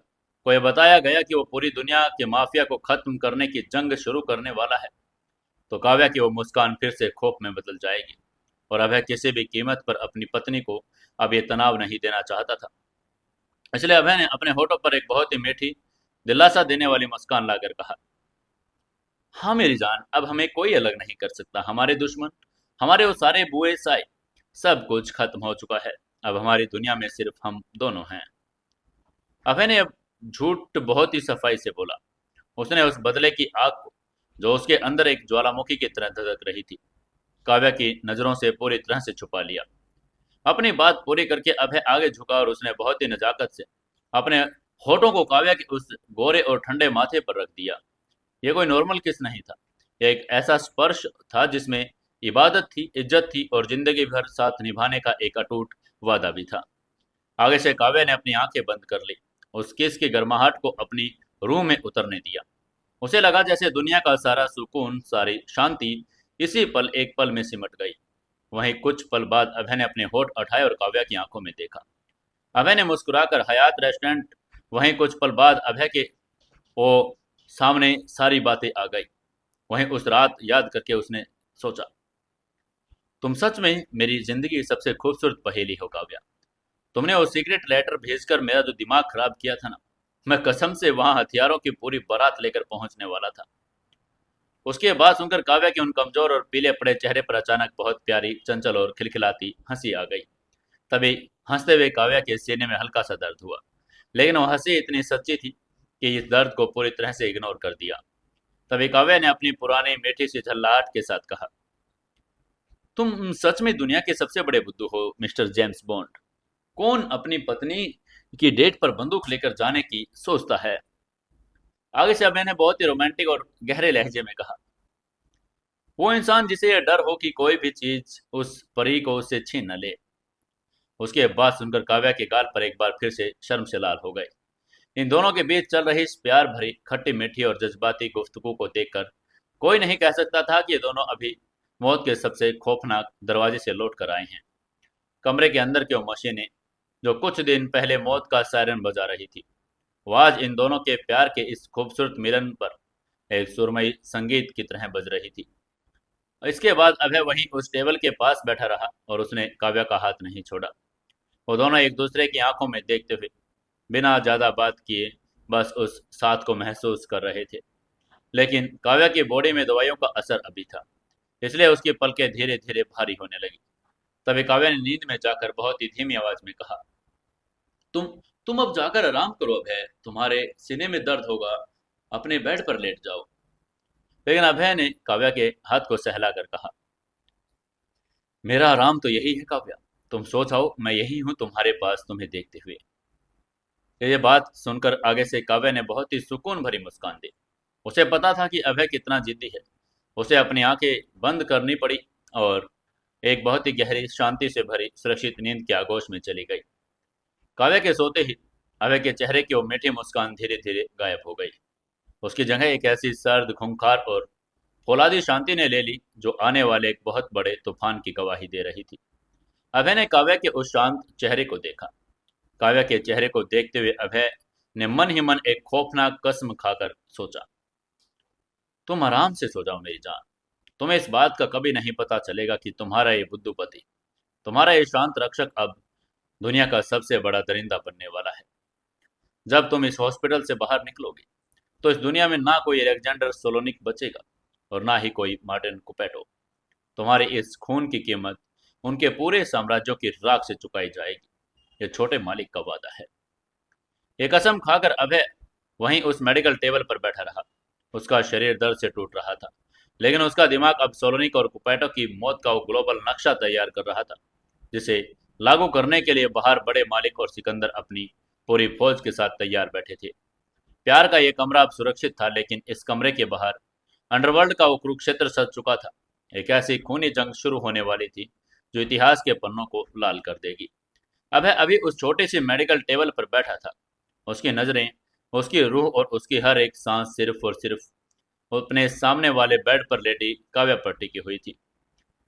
को यह बताया गया कि वो पूरी दुनिया के माफिया को खत्म करने की जंग शुरू करने वाला है तो काव्या की वो मुस्कान फिर से खौफ में बदल जाएगी। और अभय किसी भी कीमत पर अपनी पत्नी को अब ये तनाव नहीं देना चाहता था। इसलिए अभय ने अपने होठों पर एक बहुत ही मीठी, दिलासा देने वाली मुस्कान लाकर कहा, हाँ मेरी जान, अब हमें कोई अलग नहीं कर सकता। हमारे दुश्मन, हमारे वो सारे बुए साए, सब कुछ खत्म हो चुका है। अब हमारी दुनिया में सिर्फ हम दोनों हैं। अभय ने अब झूठ बहुत ही सफाई से बोला। उसने उस बदले की आग को, जो उसके अंदर एक ज्वालामुखी की तरह धधक रही थी, काव्या की नजरों से पूरी तरह से छुपा लिया। अपनी बात पूरी करके अभय आगे झुका और उसने बहुत ही नजाकत से अपने होठों को काव्या के उस गोरे और ठंडे माथे पर रख दिया। यह कोई नॉर्मल किस नहीं था। यह एक ऐसा स्पर्श था जिसमें इबादत थी, इज्जत थी और जिंदगी भर साथ निभाने का एक अटूट वादा भी था। आगे से काव्या ने अपनी आंखें बंद कर ली, उस किस की गर्माहट को अपनी रूह में उतरने दिया। उसे लगा जैसे दुनिया का सारा सुकून, सारी शांति इसी पल, एक पल में सिमट गई। वहीं कुछ पल बाद अभय ने अपने होठ उठाए और काव्या की आंखों में देखा। अभय ने मुस्कुराकर हयात रेस्टोरेंट, वहीं कुछ पल बाद अभय के वो सामने सारी बातें आ गई। वहीं उस रात याद करके उसने सोचा, तुम सच में मेरी जिंदगी की सबसे खूबसूरत पहेली हो काव्या। तुमने वो सीक्रेट लेटर भेजकर मेरा जो दिमाग खराब किया था ना, मैं कसम से वहां हथियारों की पूरी बारात लेकर पहुंचने वाला था। उसके बाद सुनकर काव्या के उन कमजोर और पीले पड़े चेहरे पर अचानक बहुत प्यारी, चंचल और खिलखिलाती हंसी आ गई। तभी हंसते हुए काव्या के सीने में हल्का सा दर्द हुआ, लेकिन वह हंसी इतनी सच्ची थी कि इस दर्द को पूरी तरह से इग्नोर कर दिया। तभी काव्या ने अपनी पुरानी मीठी सी झल्लाहट के साथ कहा, तुम सच में दुनिया के सबसे बड़े बुद्धू हो मिस्टर जेम्स बॉन्ड। कौन अपनी पत्नी की डेट पर बंदूक लेकर जाने की सोचता है। आगे से अब मैंने बहुत ही रोमांटिक और गहरे लहजे में कहा, वो इंसान जिसे यह डर हो कि कोई भी चीज उस परी को उससे छीन न ले। उसके बाद सुनकर काव्या के गाल पर एक बार फिर से शर्म से लाल हो गए। इन दोनों के बीच चल रही इस प्यार भरी, खट्टी मीठी और जज्बाती गुफ्तगू को देखकर कोई नहीं कह सकता था कि ये दोनों अभी मौत के सबसे खौफनाक दरवाजे से लौट कर आए हैं। कमरे के अंदर की वो मशीनें, जो कुछ दिन पहले मौत का सायरन बजा रही थी, वो आज इन दोनों के प्यार के इस खूबसूरत मिलन पर एक सुरमई संगीत की तरह बज रही थी। इसके बाद अभय वहीं उस टेबल के पास बैठा रहा और उसने काव्या का हाथ नहीं छोड़ा। वो दोनों एक दूसरे की आंखों में देखते हुए बिना ज्यादा बात किए बस उस साथ को महसूस कर रहे थे। लेकिन काव्या की बॉडी में दवाइयों का असर अभी था, इसलिए उसकी पलकें धीरे धीरे भारी होने लगी। तभी काव्या ने नींद में जाकर बहुत ही धीमी आवाज में कहा, तुम तुम अब जाकर आराम करो अभय, तुम्हारे सीने में दर्द होगा, अपने बेड पर लेट जाओ। लेकिन अभय ने काव्या के हाथ को सहलाकर कहा, मेरा आराम तो यही है काव्या, तुम सो जाओ, मैं यही हूं तुम्हारे पास तुम्हें देखते हुए। ये बात सुनकर आगे से काव्या ने बहुत ही सुकून भरी मुस्कान दी। उसे पता था कि अभय कितना जिद्दी है। उसे अपनी आंखें बंद करनी पड़ी और एक बहुत ही गहरी, शांति से भरी, सुरक्षित नींद के आगोश में चली गई। काव्या के सोते ही अभय के चेहरे की वो मीठी मुस्कान धीरे धीरे गायब हो गई। उसकी जगह एक ऐसी सर्द, खूंखार और फौलादी शांति ने ले ली जो आने वाले एक बहुत बड़े तूफान की गवाही दे रही थी। अभय ने काव्या के उस शांत चेहरे को देखा। काव्या के चेहरे को देखते हुए अभय ने मन ही मन एक खौफनाक कसम खाकर सोचा, तुम आराम से सो जाओ मेरी जान। तुम्हें इस बात का कभी नहीं पता चलेगा कि तुम्हारा ये बुद्धूपति, तुम्हारा ये शांत रक्षक अब दुनिया का सबसे बड़ा दरिंदा बनने वाला है। जब तुम इस हॉस्पिटल से बाहर निकलोगे तो इस दुनिया में ना कोई अलेक्जेंडर सोलोनिक बचेगा और ना ही कोई मार्टिन कुपेटो। तुम्हारे इस खून की कीमत उनके पूरे साम्राज्यों की राख से चुकाई जाएगी। ये छोटे मालिक का वादा है। ये कसम खाकर अभय वहीं उस मेडिकल टेबल पर बैठा रहा। उसका शरीर दर्द से टूट रहा था, लेकिन उसका दिमाग अब सोलोनिक और कुपैटो की मौत का वो ग्लोबल नक्शा तैयार कर रहा था, जिसे लागू करने के लिए बाहर बड़े मालिक और सिकंदर अपनी पूरी फौज के साथ तैयार बैठे थे। प्यार का यह कमरा अब सुरक्षित था, लेकिन इस कमरे के बाहर अंडरवर्ल्ड का वो कुरुक्षेत्र सज चुका था। एक ऐसी खूनी जंग शुरू होने वाली थी जो इतिहास के पन्नों को लाल कर देगी। अभय अभी उस छोटी सी मेडिकल टेबल पर बैठा था। उसकी नजरें, उसकी रूह और उसकी हर एक सांस सिर्फ और सिर्फ अपने सामने वाले बेड पर लेटी काव्या पर टिकी हुई थी।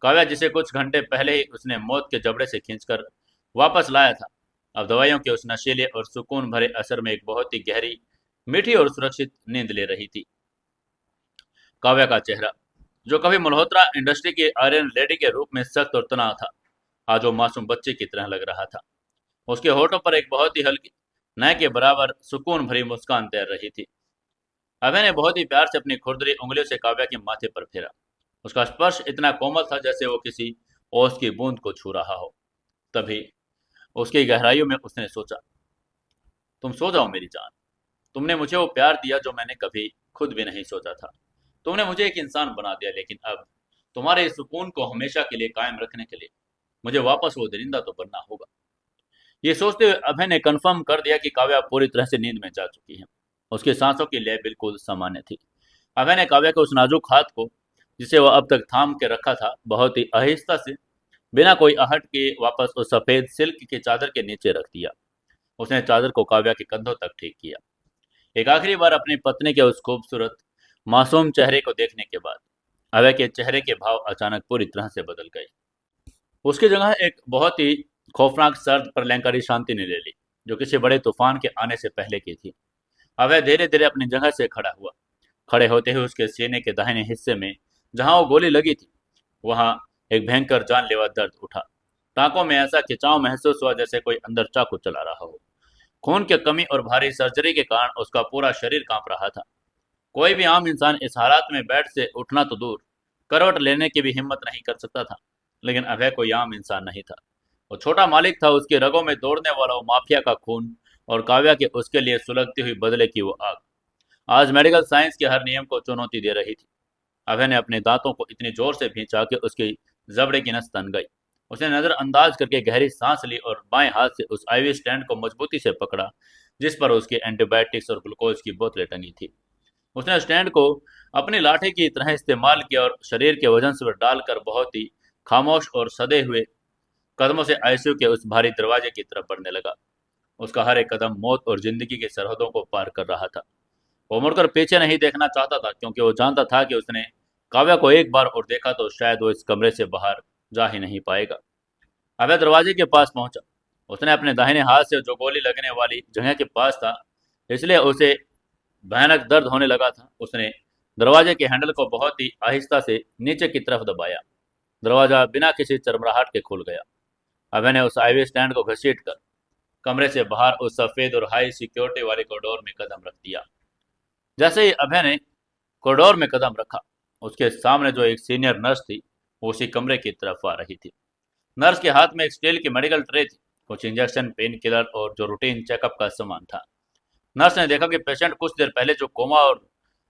काव्या जिसे कुछ घंटे पहले ही उसने मौत के जबड़े से खींचकर वापस लाया था, अब दवाइयों के उस नशीले और सुकून भरे असर में एक बहुत ही गहरी, मीठी और सुरक्षित नींद ले रही थी। काव्या का चेहरा, जो कभी मल्होत्रा इंडस्ट्री की आयरन लेडी के रूप में सख्त और तनाव था, आज वो मासूम बच्चे की तरह लग रहा था। उसके होठों पर एक बहुत ही हल्की, न के बराबर सुकून भरी मुस्कान तैर रही थी। अभय ने बहुत ही प्यार से अपनी खुरदरी उंगलियों से काव्या के माथे पर फेरा। उसका स्पर्श इतना कोमल था जैसे वो किसी ओस की बूंद को छू रहा हो। तभी उसकी गहराइयों में उसने सोचा, तुम सो जाओ मेरी जान। तुमने मुझे वो प्यार दिया जो मैंने कभी खुद भी नहीं सोचा था। तुमने मुझे एक इंसान बना दिया, लेकिन अब तुम्हारे इस सुकून को हमेशा के लिए कायम रखने के लिए मुझे वापस वो दरिंदा तो बनना होगा। ये सोचते हुए अभय ने कंफर्म कर दिया कि काव्या पूरी तरह से नींद में जा चुकी है। उसकी सांसों की लय बिल्कुल सामान्य थी। अभय ने काव्या के उस नाजुक हाथ को, जिसे वह अब तक थाम के रखा था, बहुत ही आहिस्ता से, बिना कोई आहट के वापस उस सफेद सिल्क की चादर के नीचे रख दिया। उसने चादर को काव्या के कंधों तक ठीक किया। एक आखिरी बार अपनी पत्नी के उस खूबसूरत मासूम चेहरे को देखने के बाद अभय के चेहरे के भाव अचानक पूरी तरह से बदल गए। उसकी जगह एक बहुत ही खौफनाक सर्द प्रलयंकारी शांति ने ले ली, जो किसी बड़े तूफान के आने से पहले की थी। अभय धीरे धीरे अपनी जगह से खड़ा हुआ। खड़े होते ही उसके सीने के दाहिने हिस्से में, जहां वो गोली लगी थी, वहां एक भयंकर जानलेवा दर्द उठा। टांकों में ऐसा खिंचाव महसूस हुआ जैसे कोई अंदर चाकू चला रहा हो। खून की कमी और भारी सर्जरी के कारण उसका पूरा शरीर कांप रहा था। कोई भी आम इंसान इस हालात में बेड से उठना तो दूर, करवट लेने की भी हिम्मत नहीं कर सकता था। लेकिन अभय कोई आम इंसान नहीं था। वो छोटा मालिक था। उसकी रगों में दौड़ने वाला वो माफिया का खून, और काव्या के उसके लिए सुलगती हुई बदले की वो आग, आज मेडिकल साइंस के हर नियम को चुनौती दे रही थी। अभय ने अपने दांतों को इतनी जोर से भींचा कि उसकी जबड़े की नस तन गई। उसने नजरअंदाज करके गहरी सांस ली और बाएं हाथ से उस आईवी स्टैंड को मजबूती से पकड़ा, जिस पर उसकी एंटीबायोटिक्स और ग्लूकोज की बोतलें टंगी थी। उसने स्टैंड को अपनी लाठी की तरह इस्तेमाल किया और शरीर के वजन से डालकर बहुत ही खामोश और सदे हुए कदमों से आईसीयू के उस भारी दरवाजे की तरफ बढ़ने लगा। उसका हर एक कदम मौत और जिंदगी की सरहदों को पार कर रहा था। वो मुड़कर पीछे नहीं देखना चाहता था, क्योंकि वो जानता था कि उसने काव्या को एक बार और देखा तो शायद वो इस कमरे से बाहर जा ही नहीं पाएगा। अभय दरवाजे के पास पहुंचा। उसने अपने दाहिने हाथ से, जो गोली लगने वाली जगह के पास था, इसलिए उसे भयानक दर्द होने लगा था, उसने दरवाजे के हैंडल को बहुत ही आहिस्ता से नीचे की तरफ दबाया। दरवाजा बिना किसी चरमराहट के खुल गया। अभय ने उस आईवी स्टैंड को घसीट कर कमरे से बाहर उस सफेद और हाई सिक्योरिटी वाले कॉरिडोर में कदम रख दिया। जैसे ही अभय ने कॉरिडोर में कदम रखा, उसके सामने जो एक सीनियर नर्स थी, वो उसी कमरे की तरफ आ रही थी। नर्स के हाथ में एक स्टील की मेडिकल ट्रे थी, कुछ इंजेक्शन, पेन किलर और जो रूटीन चेकअप का सामान था। नर्स ने देखा कि पेशेंट कुछ देर पहले जो कोमा और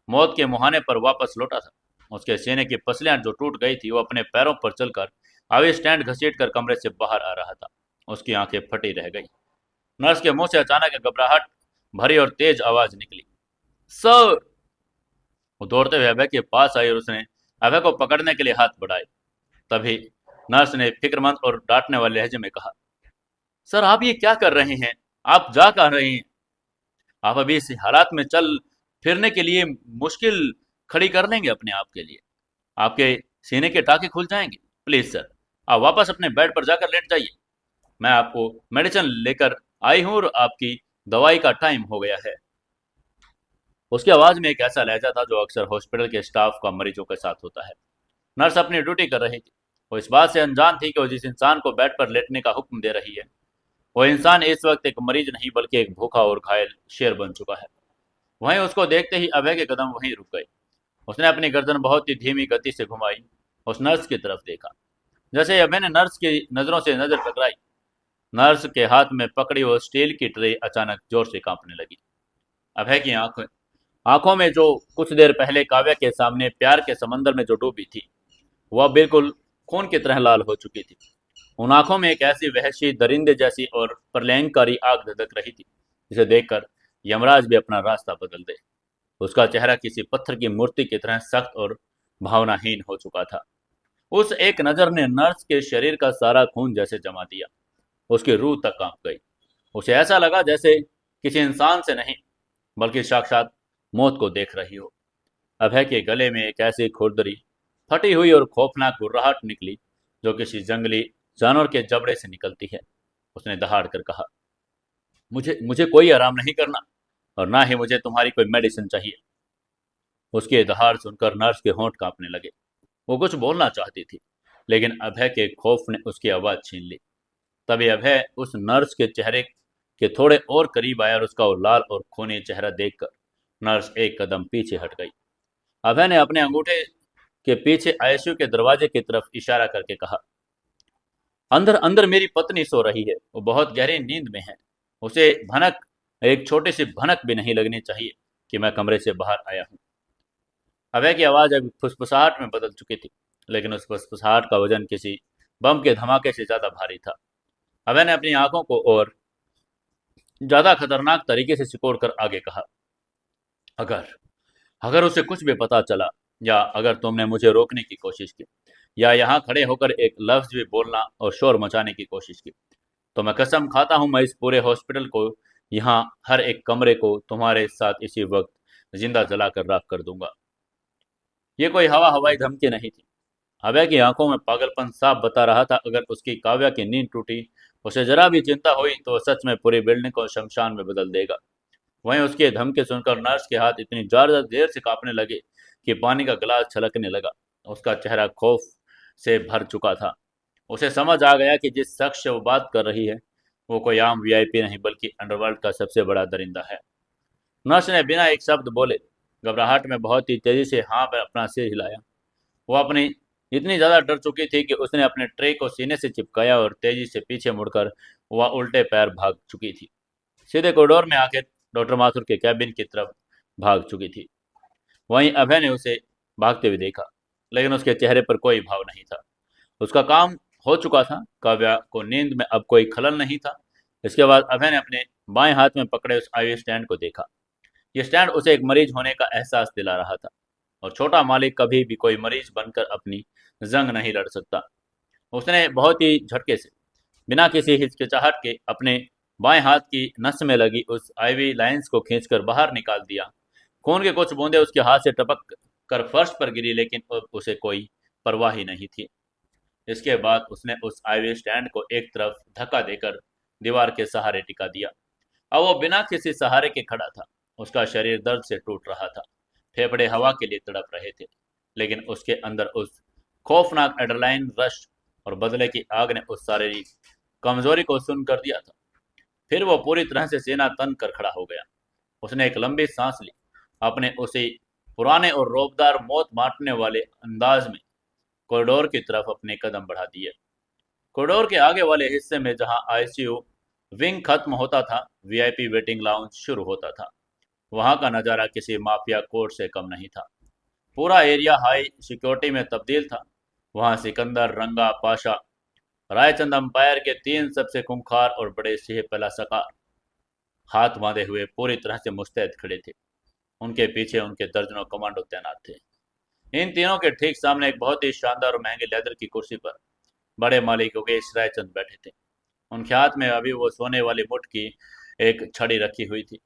मौत के मुहाने पर वापस लौटा था, उसके सीने की पसलियां जो टूट गई थी, वो अपने पैरों पर चलकर आगे स्टैंड घसीट कर कमरे से बाहर आ रहा था। उसकी आंखें फटी रह गई। नर्स के मुंह से अचानक एक घबराहट भरी और तेज आवाज निकली, सर। वो दौड़ते हुए अभय के पास आई और उसने अभय को पकड़ने के लिए हाथ बढ़ाए। तभी नर्स ने फिक्रमंद और डांटने वाले लहजे में कहा, सर आप ये क्या कर रहे हैं? आप जा कहाँ रहे हैं? आप अभी इस हालात में चल फिरने के लिए मुश्किल खड़ी कर लेंगे अपने आप के लिए। आपके सीने के टाके खुल जाएंगे। प्लीज सर, आप वापस अपने बेड पर जाकर लेट जाइए। मैं आपको मेडिसिन लेकर आई हूँ और आपकी दवाई का टाइम हो गया है। उसकी आवाज में एक ऐसा लहजा था जो अक्सर हॉस्पिटल के स्टाफ का मरीजों के साथ होता है। नर्स अपनी ड्यूटी कर रही थी। वो इस बात से अनजान थी कि वो जिस इंसान को बेड पर लेटने का हुक्म दे रही है, वो इंसान इस वक्त एक मरीज नहीं बल्कि एक भूखा और घायल शेर बन चुका है। वहीं उसको देखते ही अभय के कदम वहीं रुक गए। उसने अपनी गर्दन बहुत ही धीमी गति से घुमाई, उस नर्स की तरफ देखा। जैसे ही अभय ने नर्स की नजरों से नजर टकराई, नर्स के हाथ में पकड़ी वो स्टील की ट्रे अचानक जोर से कांपने लगी। अभय की आंखों में जो कुछ देर पहले काव्या के सामने प्यार के समंदर में जो डूबी थी, वह बिल्कुल खून की तरह लाल हो चुकी थी। उन आंखों में एक ऐसी वहशी, दरिंदे जैसी और प्रलयंकारी आग धधक रही थी, जिसे देखकर यमराज भी अपना रास्ता बदल दे। उसका चेहरा किसी पत्थर की मूर्ति की तरह सख्त और भावनाहीन हो चुका था। उस एक नजर ने नर्स के शरीर का सारा खून जैसे जमा दिया। उसकी रूह तक कांप गई। उसे ऐसा लगा जैसे किसी इंसान से नहीं, बल्कि साक्षात मौत को देख रही हो। अभय के गले में एक ऐसी खुरदरी, फटी हुई और खौफनाक गुर्राहट निकली, जो किसी जंगली जानवर के जबड़े से निकलती है। उसने दहाड़ कर कहा, मुझे मुझे कोई आराम नहीं करना, और ना ही मुझे तुम्हारी कोई मेडिसिन चाहिए। उसकी दहाड़ सुनकर नर्स के होंठ कांपने लगे। वो कुछ बोलना चाहती थी, लेकिन अभय के खौफ ने उसकी आवाज छीन ली। तभी अभय उस नर्स के चेहरे कि थोड़े और करीब आया और उसका वो लाल और खूनी चेहरा देखकर नर्स एक कदम पीछे हट गई। अभय ने अपने अंगूठे के पीछे आईसीयू के दरवाजे की तरफ इशारा करके कहा, अंदर अंदर मेरी पत्नी सो रही है, वो बहुत गहरी नींद में है। उसे भनक, एक छोटी सी भनक भी नहीं लगनी चाहिए कि मैं कमरे से बाहर आया हूँ। अभय की आवाज अब फुसफुसाहट में बदल चुकी थी, लेकिन उस फुसफुसाहट का वजन किसी बम के धमाके से ज्यादा भारी था। अभय ने अपनी आंखों को और ज्यादा खतरनाक तरीके से सिकोड़ कर आगे कहा, अगर अगर उसे कुछ भी पता चला, या अगर तुमने मुझे रोकने की कोशिश की, या यहाँ खड़े होकर एक लफ्ज भी बोलना और शोर मचाने की कोशिश की, तो मैं कसम खाता हूँ मैं इस पूरे हॉस्पिटल को, यहाँ हर एक कमरे को तुम्हारे साथ इसी वक्त जिंदा जलाकर राख कर दूंगा। ये कोई हवाई धमकी नहीं थी। अभय की आंखों में पागलपन साफ बता रहा था, अगर उसकी काव्या की नींद टूटी, उसे जरा भी चिंता हुई, तो वह सच में पूरी बिल्डिंग को शमशान में बदल देगा। वहीं उसके धमकी सुनकर नर्स के हाथ इतनी ज्यादा देर से कांपने लगे कि पानी का गिलास छलकने लगा। उसका चेहरा खौफ से भर चुका था। उसे समझ आ गया कि जिस शख्स से वो बात कर रही है, वो कोई आम वीआईपी नहीं, बल्कि अंडरवर्ल्ड का सबसे बड़ा दरिंदा है। नर्स ने बिना एक शब्द बोले घबराहट में बहुत ही तेजी से हाँ पर अपना सिर हिलाया। वो अपनी इतनी ज्यादा डर चुकी थी कि उसने अपने ट्रे को सीने से चिपकाया और तेजी से पीछे मुड़कर वह उल्टे पैर भाग चुकी थी। सीधे कॉरिडोर में आके डॉक्टर माथुर के कैबिन की तरफ भाग चुकी थी। वहीं अभय ने उसे भागते हुए देखा, लेकिन उसके चेहरे पर कोई भाव नहीं था। उसका काम हो चुका था। काव्या को नींद में अब कोई खलल नहीं था। इसके बाद अभय ने अपने बाएं हाथ में पकड़े उस आईवी स्टैंड को देखा। ये स्टैंड उसे एक मरीज होने का एहसास दिला रहा था, और छोटा मालिक कभी भी कोई मरीज बनकर अपनी जंग नहीं लड़ सकता। उसने बहुत ही झटके से, बिना किसी हिचकिचाहट के, अपने बाएं हाथ की नस में लगी उस आईवी लाइंस को खींचकर बाहर निकाल दिया। खून के कुछ बूंदे उसके हाथ से टपक कर फर्श पर गिरी, लेकिन अब उसे कोई परवाह ही नहीं थी। इसके बाद उसने उस आईवी स्टैंड को एक तरफ धक्का देकर दीवार के सहारे टिका दिया। अब वो बिना किसी सहारे के खड़ा था। उसका शरीर दर्द से टूट रहा था। फेफड़े हवा के लिए तड़प रहे थे, लेकिन उसके अंदर उस खौफनाक एड्रेनालिन रश और बदले की आग ने उस शारीरिक कमजोरी को सुन कर दिया था। फिर वो पूरी तरह से सीना तन कर खड़ा हो गया। उसने एक लंबी सांस ली, अपने उसी पुराने और रौबदार मौत बांटने वाले अंदाज में कॉरिडोर की तरफ अपने कदम बढ़ा दिए। कॉरिडोर के आगे वाले हिस्से में, जहां आईसीयू विंग खत्म होता था, वीआईपी वेटिंग लाउंज शुरू होता था। वहां का नज़ारा किसी माफिया कोर्ट से कम नहीं था। पूरा एरिया हाई सिक्योरिटी में तब्दील था। वहां सिकंदर, रंगा, पाशा, रायचंद अंपायर के तीन सबसे खूंखार और बड़े सिंह पहला सकार, हाथ बांधे हुए पूरी तरह से मुस्तैद खड़े थे। उनके पीछे उनके दर्जनों कमांडो तैनात थे। इन तीनों के ठीक सामने एक बहुत ही शानदार और महंगे लेदर की कुर्सी पर बड़े मालिक योगेश रायचंद बैठे थे। उनके हाथ में अभी वो सोने वाली मुठ की एक छड़ी रखी हुई थी।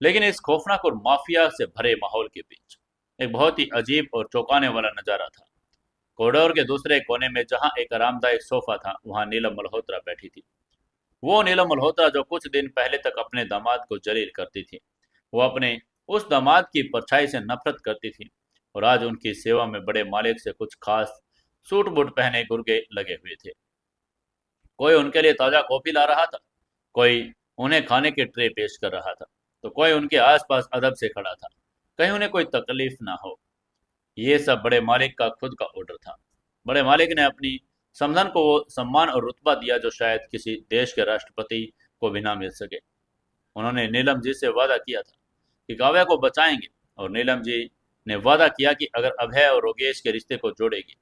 लेकिन इस खौफनाक और माफिया से भरे माहौल के बीच एक बहुत ही अजीब और चौंकाने वाला नजारा था। कॉरिडोर के दूसरे कोने में, जहां एक आरामदायक सोफा था, वहां नीलम मल्होत्रा बैठी थी। वो नीलम मल्होत्रा जो कुछ दिन पहले तक अपने दामाद को जलील करती थी। वो अपने उस दामाद की परछाई से नफरत करती थी, और आज उनकी सेवा में बड़े मालिक से कुछ खास सूट बूट पहने गुर्गे लगे हुए थे। कोई उनके लिए ताजा कॉफी ला रहा था, कोई उन्हें खाने के ट्रे पेश कर रहा था, तो कोई उनके आसपास अदब से खड़ा था, कहीं उन्हें कोई तकलीफ ना हो। ये सब बड़े मालिक का खुद का ऑर्डर था। बड़े मालिक ने अपनी समधन को वो सम्मान और रुतबा दिया जो शायद किसी देश के राष्ट्रपति को भी ना मिल सके। उन्होंने नीलम जी से वादा किया था कि काव्या को बचाएंगे, और नीलम जी ने वादा किया कि अगर अभय और योगेश के रिश्ते को जोड़ेगी।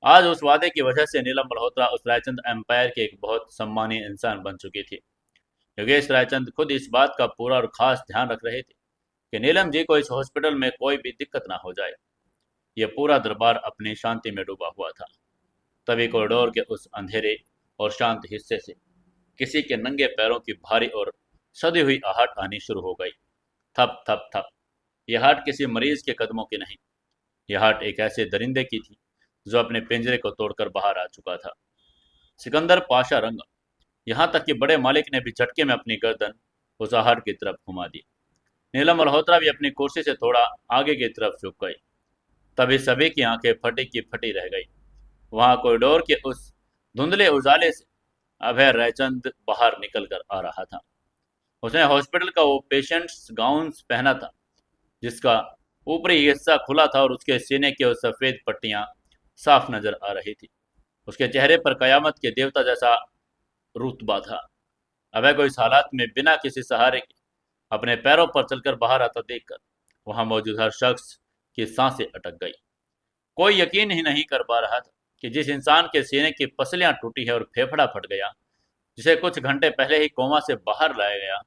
आज उस वादे की वजह से नीलम मल्होत्रा उस रायचंद एम्पायर के एक बहुत सम्मानीय इंसान बन चुकी थी। योगेश रायचंद खुद इस बात का पूरा और खास ध्यान रख रहे थे कि नीलम जी को इस हॉस्पिटल में कोई भी दिक्कत ना हो जाए। यह पूरा दरबार अपनी शांति में डूबा हुआ था। तभी कॉरिडोर के उस अंधेरे और शांत हिस्से से किसी के नंगे पैरों की भारी और सदी हुई आहट आनी शुरू हो गई। थप थप थप। यह आहट किसी मरीज के कदमों की नहीं, यह आहट एक ऐसे दरिंदे की थी जो अपने पिंजरे को तोड़कर बाहर आ चुका था। सिकंदर, पाशा, रंगा, यहाँ तक कि बड़े मालिक ने भी झटके में अपनी गर्दन उस आहट की तरफ घुमा दी। नीलम मल्होत्रा भी अपनी कुर्सी से थोड़ा आगे की तरफ झुक गई। तभी सभी की आंखें फटी की फटी रह गई। वहां कॉरिडोर के उस धुंधले उजाले से अभय रायचंद बाहर निकल कर आ रहा था। उसने हॉस्पिटल का वो पेशेंट्स गाउन पहना था जिसका ऊपरी हिस्सा खुला था और उसके सीने की वो सफेद पट्टियां साफ नजर आ रही थी। उसके चेहरे पर कयामत के देवता जैसा रुतबा था। अभय को इस हालात में बिना किसी सहारे के अपने पैरों पर चलकर बाहर आता देखकर वहां मौजूद हर शख्स की सांसें अटक गई। कोई यकीन ही नहीं कर पा रहा था कि जिस इंसान के सीने की पसलियां टूटी है और फेफड़ा फट गया, जिसे कुछ घंटे पहले ही कोमा से बाहर लाया गया,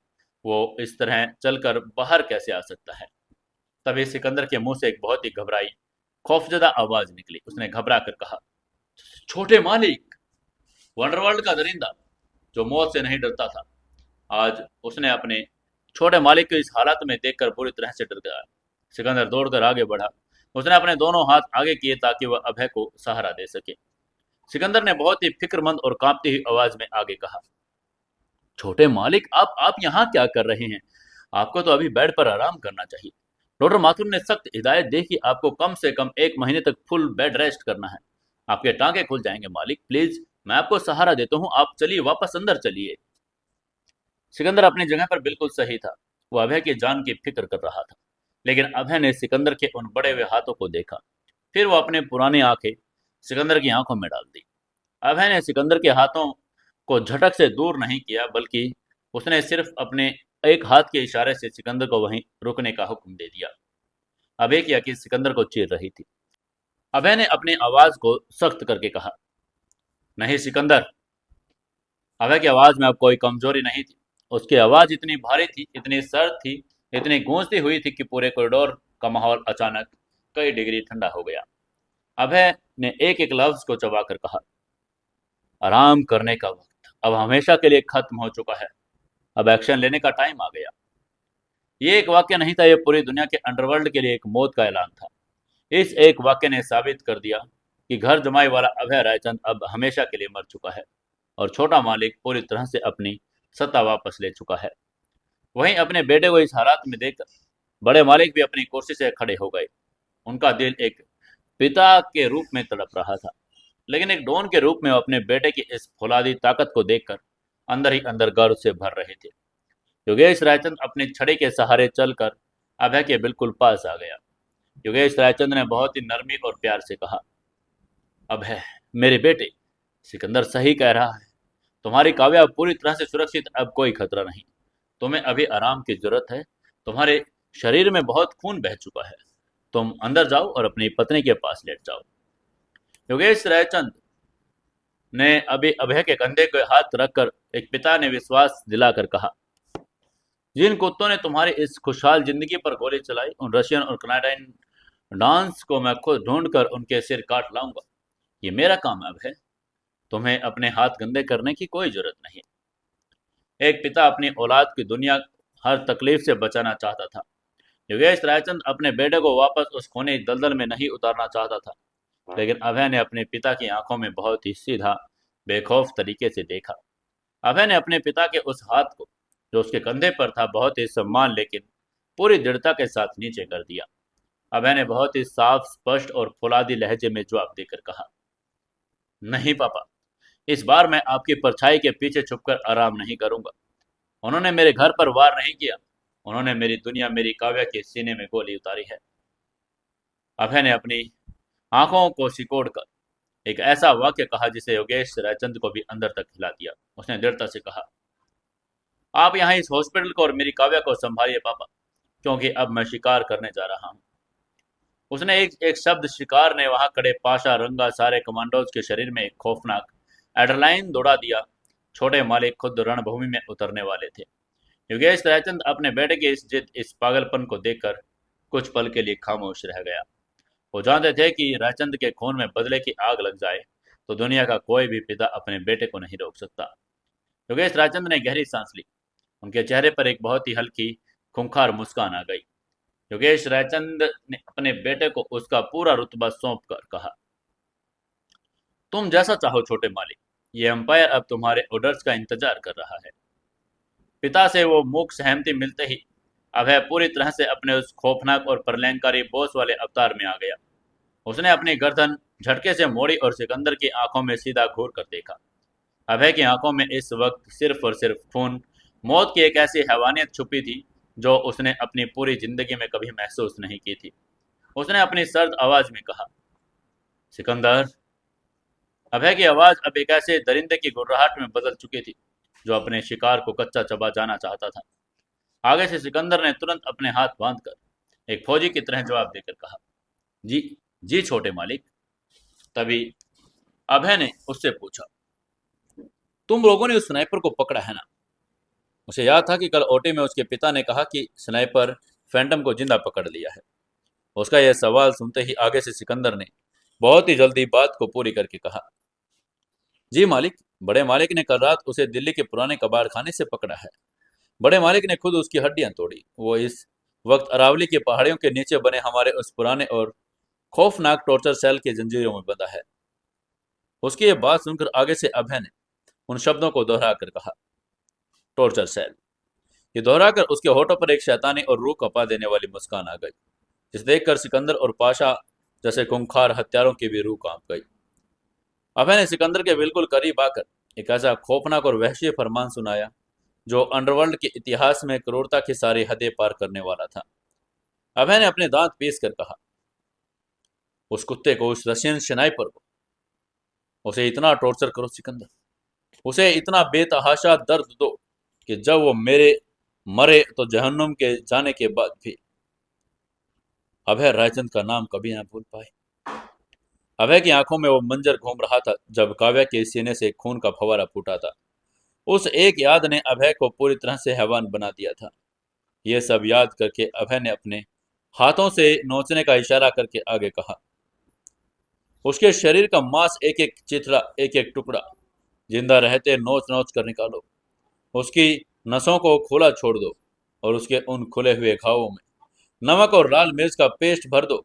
वो इस तरह चलकर बाहर कैसे आ सकता है। तभी सिकंदर के मुंह से एक बहुत ही घबराई, खौफजदा आवाज निकली। उसने घबरा कर कहा, छोटे मालिक। वंडरवर्ल्ड का दरिंदा जो मौत से नहीं डरता था, आज उसने अपने छोटे मालिक को इस हालत में देखकर पूरी तरह से डर गया। सिकंदर दौड़कर आगे बढ़ा। उसने अपने दोनों हाथ आगे किए ताकि वह अभय को सहारा दे सके। सिकंदर ने बहुत ही फिक्रमंद और कांपती हुई आवाज में आगे कहा, छोटे मालिक, आप यहाँ क्या कर रहे हैं? आपको तो अभी बेड पर आराम करना चाहिए। डॉक्टर माथुर ने सख्त हिदायत दी कि आपको कम से कम 1 महीने तक फुल बेड रेस्ट करना है। आपके टांगे खुल जाएंगे मालिक, प्लीज मैं आपको सहारा देता हूँ, आप चलिए, वापस अंदर चलिए। सिकंदर अपनी जगह पर बिल्कुल सही था। वो अभय की जान की फिक्र कर रहा था, लेकिन अभय ने सिकंदर के उन बड़े हुए हाथों को देखा। फिर वो अपने पुरानी आंखें सिकंदर की आंखों में डाल दी। अभय ने सिकंदर के हाथों को झटक से दूर नहीं किया, बल्कि उसने सिर्फ अपने एक हाथ के इशारे से सिकंदर को वहीं रुकने का हुक्म दे दिया। अब एक या कि सिकंदर को चीर रही थी। अभय ने अपनी आवाज को सख्त करके कहा, नहीं सिकंदर। अभय की आवाज में अब कोई कमजोरी नहीं थी। उसकी आवाज इतनी भारी थी, इतनी सर्द थी, इतनी गूंजती हुई थी कि पूरे कॉरिडोर का माहौल अचानक कई डिग्री ठंडा हो गया। अभय ने एक एक लफ्ज को चबाकर कहा, आराम करने का वक्त अब हमेशा के लिए खत्म हो चुका है। अब एक्शन लेने का टाइम आ गया। ये एक वाक्य नहीं था, ये पूरी दुनिया के अंडरवर्ल्ड के लिए एक मौत का ऐलान था। इस एक वाक्य ने साबित कर दिया कि घर जमाई वाला अभय रायचंद अब हमेशा के लिए मर चुका है और छोटा मालिक पूरी तरह से अपनी सत्ता वापस ले चुका है। वहीं अपने बेटे को इस हालात में देखकर बड़े मालिक भी अपनी कुर्सी से खड़े हो गए। उनका दिल एक पिता के रूप में तड़प रहा था, लेकिन एक डॉन के रूप में वो अपने बेटे की इस फौलादी ताकत को देखकर अंदर ही अंदर गर्व से भर रहे थे। योगेश रायचंद अपनी छड़ी के सहारे चलकर अभय के बिल्कुल पास आ गया। योगेश रायचंद ने बहुत ही नरमी और प्यार से कहा, अभय मेरे बेटे, सिकंदर सही कह रहा है। तुम्हारी काव्या अब पूरी तरह से सुरक्षित, अब कोई खतरा नहीं। तुम्हें अभी आराम की जरूरत है। तुम्हारे शरीर में बहुत खून बह चुका है। तुम अंदर जाओ और अपनी पत्नी के पास लेट जाओ। योगेश रायचंद ने अभी अभय के कंधे को हाथ रखकर एक पिता ने विश्वास दिलाकर कहा, जिन कुत्तों ने तुम्हारी इस खुशहाल जिंदगी पर गोली चलाई, उन रशियन और कनाडाइन डांस को मैं खुद ढूंढ कर उनके सिर काट लाऊंगा। ये मेरा काम अब है। तुम्हें अपने हाथ गंदे करने की कोई जरूरत नहीं। एक पिता अपनी औलाद की दुनिया हर तकलीफ से बचाना चाहता था। योगेश रायचंद अपने बेटे को वापस उस खूनी दलदल में नहीं उतारना चाहता था, लेकिन अभय ने अपने पिता की आंखों में बहुत ही सीधा, बेखौफ तरीके से देखा। अभय ने अपने पिता के उस हाथ को जो उसके कंधे पर था बहुत ही सम्मान लेकिन पूरी दृढ़ता के साथ नीचे कर दिया। अभय ने बहुत ही साफ, स्पष्ट और फौलादी लहजे में जवाब देकर कहा, नहीं पापा, इस बार मैं आपकी परछाई के पीछे छुपकर आराम नहीं करूंगा। उन्होंने मेरे घर पर वार नहीं किया, उन्होंने मेरी दुनिया, मेरी काव्या के सीने में गोली उतारी है। अभय ने अपनी आंखों को सिकोड़कर एक ऐसा वाक्य कहा जिसे योगेश रायचंद को भी अंदर तक हिला दिया। उसने दृढ़ता से कहा, आप यहाँ इस हॉस्पिटल को और मेरी काव्या को संभालिए पापा, क्योंकि अब मैं शिकार करने जा रहा हूँ। उसने एक एक शब्द शिकार ने वहां खड़े पाशा रंगा सारे कमांडोज के शरीर में एक खौफनाक एड्रेनालाइन दौड़ा दिया। छोटे मालिक खुद रणभूमि में उतरने वाले थे। योगेश रायचंद अपने बेटे की इस जिद, इस पागलपन को देखकर कुछ पल के लिए खामोश रह गया। वो जानते थे कि रायचंद के खून में बदले की आग लग जाए तो दुनिया का कोई भी पिता अपने बेटे को नहीं रोक सकता। योगेश रायचंद ने गहरी सांस ली। उनके चेहरे पर एक बहुत ही हल्की, खूंखार मुस्कान आ गई। योगेश रायचंद ने अपने बेटे को उसका पूरा रुतबा सौंप कर कहा, तुम जैसा चाहो छोटे मालिक, ये एम्पायर अब तुम्हारे ऑर्डर्स का इंतजार कर रहा है। पिता से वो मूक सहमति मिलते ही अभय पूरी तरह से अपने उस खौफनाक और प्रलयंकारी बोस वाले अवतार में आ गया। उसने अपनी गर्दन झटके से मोड़ी और सिकंदर की आंखों में सीधा घूर कर देखा। अभय की आंखों में इस वक्त सिर्फ और सिर्फ खून, मौत की एक ऐसी हैवानियत छुपी थी जो उसने अपनी पूरी जिंदगी में कभी महसूस नहीं की थी। उसने अपनी सर्द आवाज में कहा, सिकंदर। अभय की आवाज अब एक ऐसे दरिंदे की गुर्राहट में बदल चुकी थी जो अपने शिकार को कच्चा चबा जाना चाहता था। आगे से सिकंदर ने तुरंत अपने हाथ बांधकर एक फौजी की तरह जवाब देकर कहा, जी, जी छोटे मालिक। तभी अभय ने उससे पूछा, तुम लोगों ने उस स्नाइपर को पकड़ा है ना? उसे याद था कि कल ओटी में उसके पिता ने कहा कि स्नाइपर फैंटम को जिंदा पकड़ लिया है। उसका यह सवाल सुनते ही आगे से सिकंदर ने बहुत ही जल्दी बात को पूरी करके कहा, जी मालिक, बड़े मालिक ने कल रात उसे दिल्ली के पुराने कबाड़ खाने से पकड़ा है। बड़े मालिक ने खुद उसकी हड्डियां तोड़ी। वो इस वक्त अरावली की पहाड़ियों के नीचे बने हमारे उस पुराने और खौफनाक टॉर्चर सेल की जंजीरों में बंधा है। उसकी ये बात सुनकर आगे से अभय ने उन शब्दों को दोहरा कर कहा, टॉर्चर सेल। ये दोहराकर उसके होठों पर एक शैतानी और रूह कपा देने वाली मुस्कान आ गई, जिसे देखकर सिकंदर और पाशा जैसे खूंखार हत्यारों की भी रूह कांप गई। अभय ने सिकंदर के बिल्कुल करीब आकर एक ऐसा खौफनाक और वहशी फरमान सुनाया जो अंडरवर्ल्ड के इतिहास में क्रूरता की सारी हदें पार करने वाला था। अभय ने अपने दांत पीस कर कहा, उस कुत्ते को, उस रशियन स्नाइपर को, उसे इतना टॉर्चर करो सिकंदर, उसे इतना बेतहाशा दर्द दो कि जब वो मेरे मरे तो जहन्नुम के जाने के बाद भी अभय रायचंद का नाम कभी ना भूल पाए। अभय की आंखों में वो मंजर घूम रहा था जब काव्या के सीने से खून का फवारा फूटा था। उस एक याद ने अभय को पूरी तरह से हैवान बना दिया था। ये सब याद करके अभय ने अपने हाथों से नोचने का इशारा करके आगे कहा, उसके शरीर का मांस एक एक चिथड़ा, एक एक टुकड़ा जिंदा रहते नोच नोच कर निकालो। उसकी नसों को खुला छोड़ दो और उसके उन खुले हुए घावों में नमक और लाल मिर्च का पेस्ट भर दो।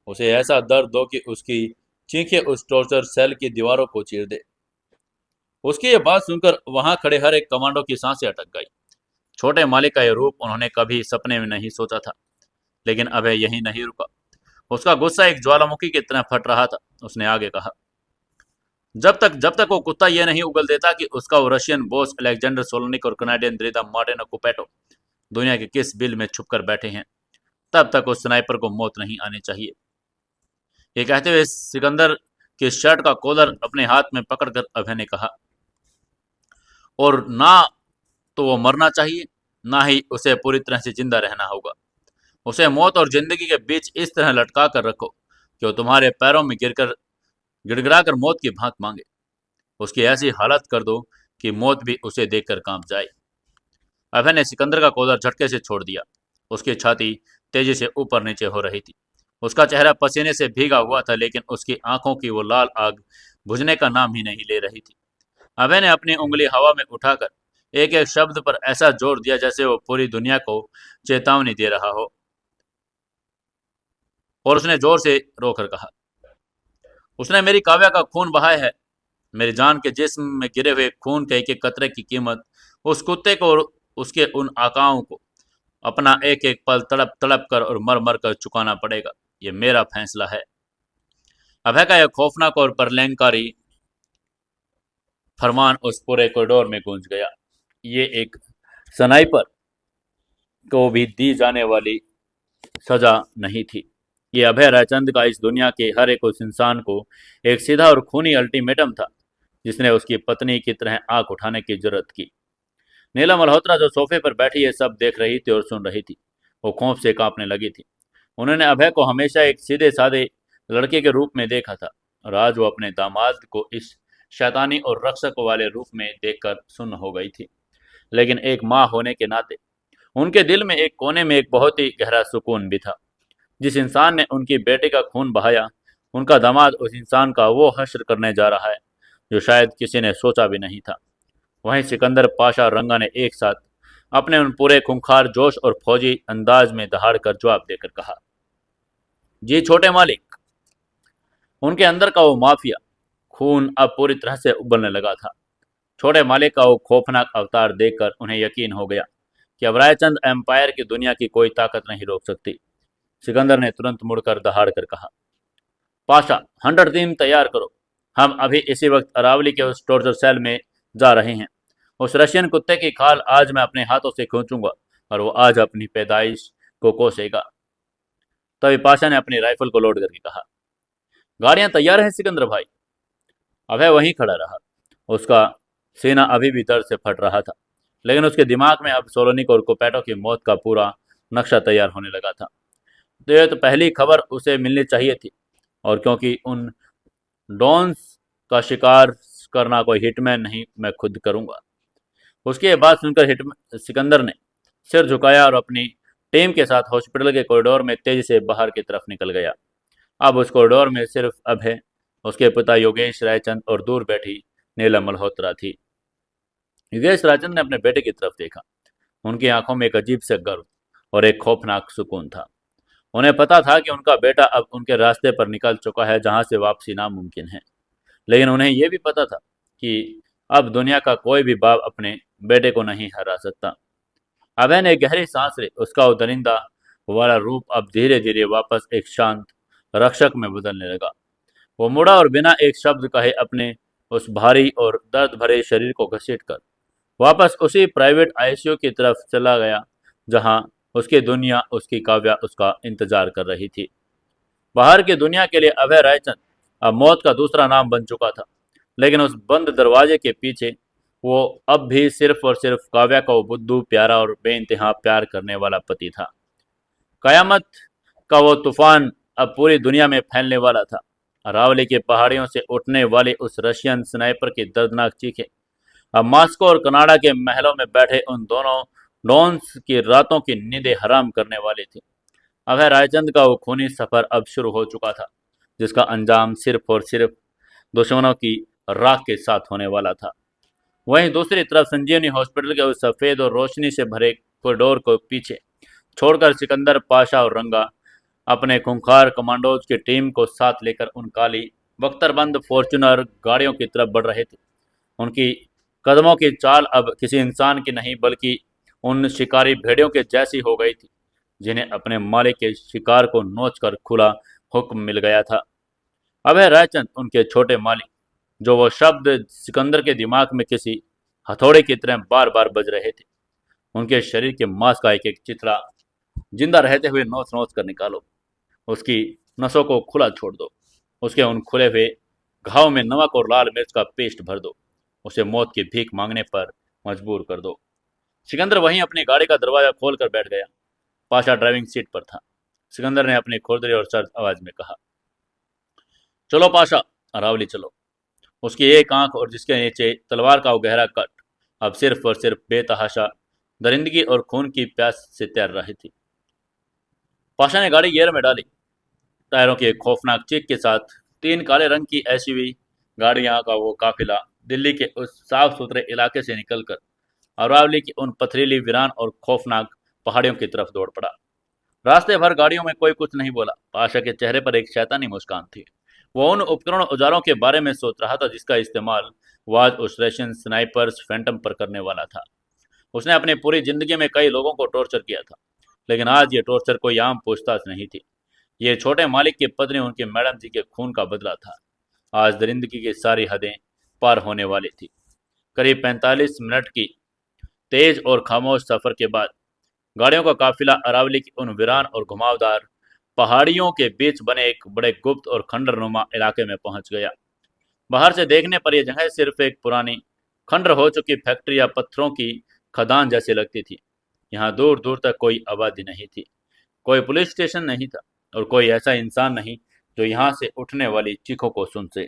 उसे ऐसा दर्द दो कि उसकी चीखें उस टॉर्चर सेल की दीवारों को चीर दे। उसकी ये बात सुनकर वहां खड़े हर एक कमांडो की सांसें अटक गई। छोटे मालिक का यह रूप उन्होंने कभी सपने में नहीं सोचा था। लेकिन अभय यही नहीं रुका। उसका गुस्सा एक ज्वालामुखी की तरह फट रहा था। उसने आगे कहा, जब तक वो कुत्ता यह नहीं उगल देता कि उसका वो रशियन बॉस अलेक्जेंडर सोलोनिक और कनाडियन दृढ़ मार्टिन कुपेटो दुनिया के किस बिल में छुपकर बैठे हैं, तब तक उस स्नाइपर को मौत नहीं आनी चाहिए। ये कहते हुए सिकंदर के शर्ट का कॉलर अपने हाथ में पकड़कर अभय ने कहा, और ना तो वो मरना चाहिए, ना ही उसे पूरी तरह से जिंदा रहना होगा। उसे मौत और जिंदगी के बीच इस तरह लटका कर रखो कि वो तुम्हारे पैरों में गिरकर गिड़गिड़ा कर मौत की भांक मांगे। उसकी ऐसी हालत कर दो कि मौत भी उसे देखकर कांप जाए। अभय ने सिकंदर का कॉलर झटके से छोड़ दिया। उसकी छाती तेजी से ऊपर नीचे हो रही थी। उसका चेहरा पसीने से भीगा हुआ था, लेकिन उसकी आंखों की वो लाल आग बुझने का नाम ही नहीं ले रही थी। अभय ने अपनी उंगली हवा में उठाकर एक एक शब्द पर ऐसा जोर दिया जैसे वो पूरी दुनिया को चेतावनी दे रहा हो, और उसने जोर से रोकर कहा, उसने मेरी काव्या का खून बहाया है। मेरी जान के जिस्म में गिरे हुए खून के एक एक कतरे की कीमत उस कुत्ते को और उसके उन आकाओं को अपना एक एक पल तड़प तड़प कर और मर मर कर चुकाना पड़ेगा। ये मेरा फैसला है। अभय का यह खौफनाक और प्रलयंकारी फरमान उस पूरे कॉरिडोर में गूंज गया। ये एक स्नाइपर को भी दी जाने वाली सजा नहीं थी। ये अभय रायचंद का इस दुनिया के हर एक उस इंसान को एक सीधा और खूनी अल्टीमेटम था जिसने उसकी पत्नी की तरह आंख उठाने की जरूरत की। नीलम मल्होत्रा जो सोफे पर बैठी ये सब देख रही थी और सुन रही थी, वो खौफ से कांपने लगी थी। उन्होंने अभय को हमेशा एक सीधे साधे लड़के के रूप में देखा था, और आज वो अपने दामाद को इस शैतानी और रक्षक वाले रूप में देखकर सुन्न हो गई थी। लेकिन एक माँ होने के नाते उनके दिल में एक कोने में एक बहुत ही गहरा सुकून भी था। जिस इंसान ने उनकी बेटे का खून बहाया, उनका दामाद उस इंसान का वो हश्र करने जा रहा है जो शायद किसी ने सोचा भी नहीं था। वहीं सिकंदर पाशा और रंगा ने एक साथ अपने उन पूरे खूंखार जोश और फौजी अंदाज में दहाड़ कर जवाब देकर कहा, जी छोटे मालिक। उनके अंदर का वो माफिया खून अब पूरी तरह से उबलने लगा था। छोटे मालिक का वो खौफनाक अवतार देखकर उन्हें यकीन हो गया कि अब रायचंद एम्पायर की दुनिया की कोई ताकत नहीं रोक सकती। सिकंदर ने तुरंत मुड़कर दहाड़ कर कहा, पाशा, 100 टीम तैयार करो। हम अभी इसी वक्त अरावली के उस टॉर्चर सेल में जा रहे हैं। उस रशियन कुत्ते की खाल आज मैं अपने हाथों से खींचूंगा और वो आज अपनी पैदाइश को कोसेगा। तभी पाशा ने अपनी राइफल को लोड करके कहा, गाड़ियां तैयार हैं सिकंदर भाई। अभय वहीं खड़ा रहा। उसका सीना अभी भी दर्द से फट रहा था, लेकिन उसके दिमाग में अब सोलोनिक और कोपेटो की मौत का पूरा नक्शा तैयार होने लगा था। तो ये तो पहली खबर उसे मिलनी चाहिए थी, और क्योंकि उन डॉन्स का शिकार करना कोई हिटमैन नहीं, मैं खुद करूंगा। उसकी ये बात सुनकर हिट सिकंदर ने सिर झुकाया और अपनी टीम के साथ हॉस्पिटल के कॉरिडोर में तेजी से बाहर की तरफ निकल गया। अब उस कॉरिडोर में सिर्फ अभय, उसके पिता योगेश रायचंद और दूर बैठी नीलम मल्होत्रा थी। योगेश रायचंद ने अपने बेटे की तरफ देखा। उनकी आंखों में एक अजीब से गर्व और एक खौफनाक सुकून था। उन्हें पता था कि उनका बेटा अब उनके रास्ते पर निकल चुका है जहां से वापसी नामुमकिन है, लेकिन उन्हें यह भी पता था कि अब दुनिया का कोई भी बाप अपने बेटे को नहीं हरा सकता। अभय ने गहरी सांस ली। उसका वो दरिंदा वाला रूप अब धीरे धीरे वापस एक शांत रक्षक में बदलने लगा। वो मुड़ा और बिना एक शब्द कहे अपने उस भारी और दर्द भरे शरीर को घसीटकर वापस उसी प्राइवेट आईसीयू की तरफ चला गया जहां उसकी दुनिया, उसकी काव्या उसका इंतजार कर रही थी। बाहर की दुनिया के लिए अभय रायचंद अब मौत का दूसरा नाम बन चुका था, लेकिन उस बंद दरवाजे के पीछे वो अब भी सिर्फ और सिर्फ काव्या का वो बुद्धू, प्यारा और बेइंतहा प्यार करने वाला पति था। कयामत का वो तूफान अब पूरी दुनिया में फैलने वाला था। अरावली की पहाड़ियों से उठने वाली उस रशियन स्नाइपर की दर्दनाक चीखें अब मॉस्को और कनाडा के महलों में बैठे उन दोनों डॉन्स की रातों की नींदें हराम करने वाली थी। अभय रायचंद का वो खूनी सफर अब शुरू हो चुका था, जिसका अंजाम सिर्फ और सिर्फ दुश्मनों की राख के साथ होने वाला था। वहीं दूसरी तरफ संजीवनी हॉस्पिटल के उस सफेद और रोशनी से भरे कॉरिडोर को पीछे छोड़कर सिकंदर, पाशा और रंगा अपने खूंखार कमांडोज की टीम को साथ लेकर उन काली बख्तरबंद फॉर्च्यूनर गाड़ियों की तरफ बढ़ रहे थे। उनकी कदमों की चाल अब किसी इंसान की नहीं, बल्कि उन शिकारी भेड़ियों के जैसी हो गई थी जिन्हें अपने मालिक के शिकार को नोच कर खुला हुक्म मिल गया था। अभय रायचंद उनके छोटे मालिक, जो वो शब्द सिकंदर के दिमाग में किसी हथौड़े की तरह बार बार बज रहे थे। उनके शरीर के मांस का एक एक चिथड़ा जिंदा रहते हुए नोच नोच कर निकालो। उसकी नसों को खुला छोड़ दो। उसके उन खुले हुए घाव में नमक और लाल मिर्च का पेस्ट भर दो। उसे मौत की भीख मांगने पर मजबूर कर दो। सिकंदर वहीं अपनी गाड़ी का दरवाजा खोलकर बैठ गया। पाशा ड्राइविंग सीट पर था। सिकंदर ने अपनी खुरदरी और सर्द आवाज में कहा, चलो पाशा, अरावली चलो। उसकी एक आंख और जिसके नीचे तलवार का वो गहरा कट अब सिर्फ और सिर्फ बेतहाशा दरिंदगी और खून की प्यास से तैर रही थी। पाशा ने गाड़ी गियर में डाली। टायरों की एक खौफनाक चीख के साथ तीन काले रंग की एसयूवी गाड़ियां का वो काफिला दिल्ली के उस साफ सुथरे इलाके से निकलकर अरावली की उन पथरीली, वीरान और खौफनाक पहाड़ियों की तरफ दौड़ पड़ा। रास्ते भर गाड़ियों में कोई कुछ नहीं बोला। पाशा के चेहरे पर एक शैतानी मुस्कान थी। वो उन उपकरण औजारों के बारे में सोच रहा था जिसका इस्तेमाल वो आज उस रशियन स्नाइपर्स फैंटम पर करने वाला था। उसने अपनी पूरी जिंदगी में कई लोगों को टॉर्चर किया था, लेकिन आज ये टॉर्चर कोई आम पूछताछ नहीं थी। ये छोटे मालिक की पत्नी उनके मैडम जी के खून का बदला था। आज दरिंदगी की सारी हदें पार होने वाली थी। करीब 45 मिनट की तेज और खामोश सफर के बाद गाड़ियों का काफिला अरावली की उन वीरान और घुमावदार पहाड़ियों के बीच बने एक बड़े गुप्त और खंडरनुमा इलाके में पहुंच गया। बाहर से देखने पर यह जगह सिर्फ एक पुरानी खंडर हो चुकी फैक्ट्री या पत्थरों की खदान जैसी लगती थी। यहाँ दूर दूर तक कोई आबादी नहीं थी, कोई पुलिस स्टेशन नहीं था और कोई ऐसा इंसान नहीं जो यहाँ से उठने वाली चीखों को सुन से।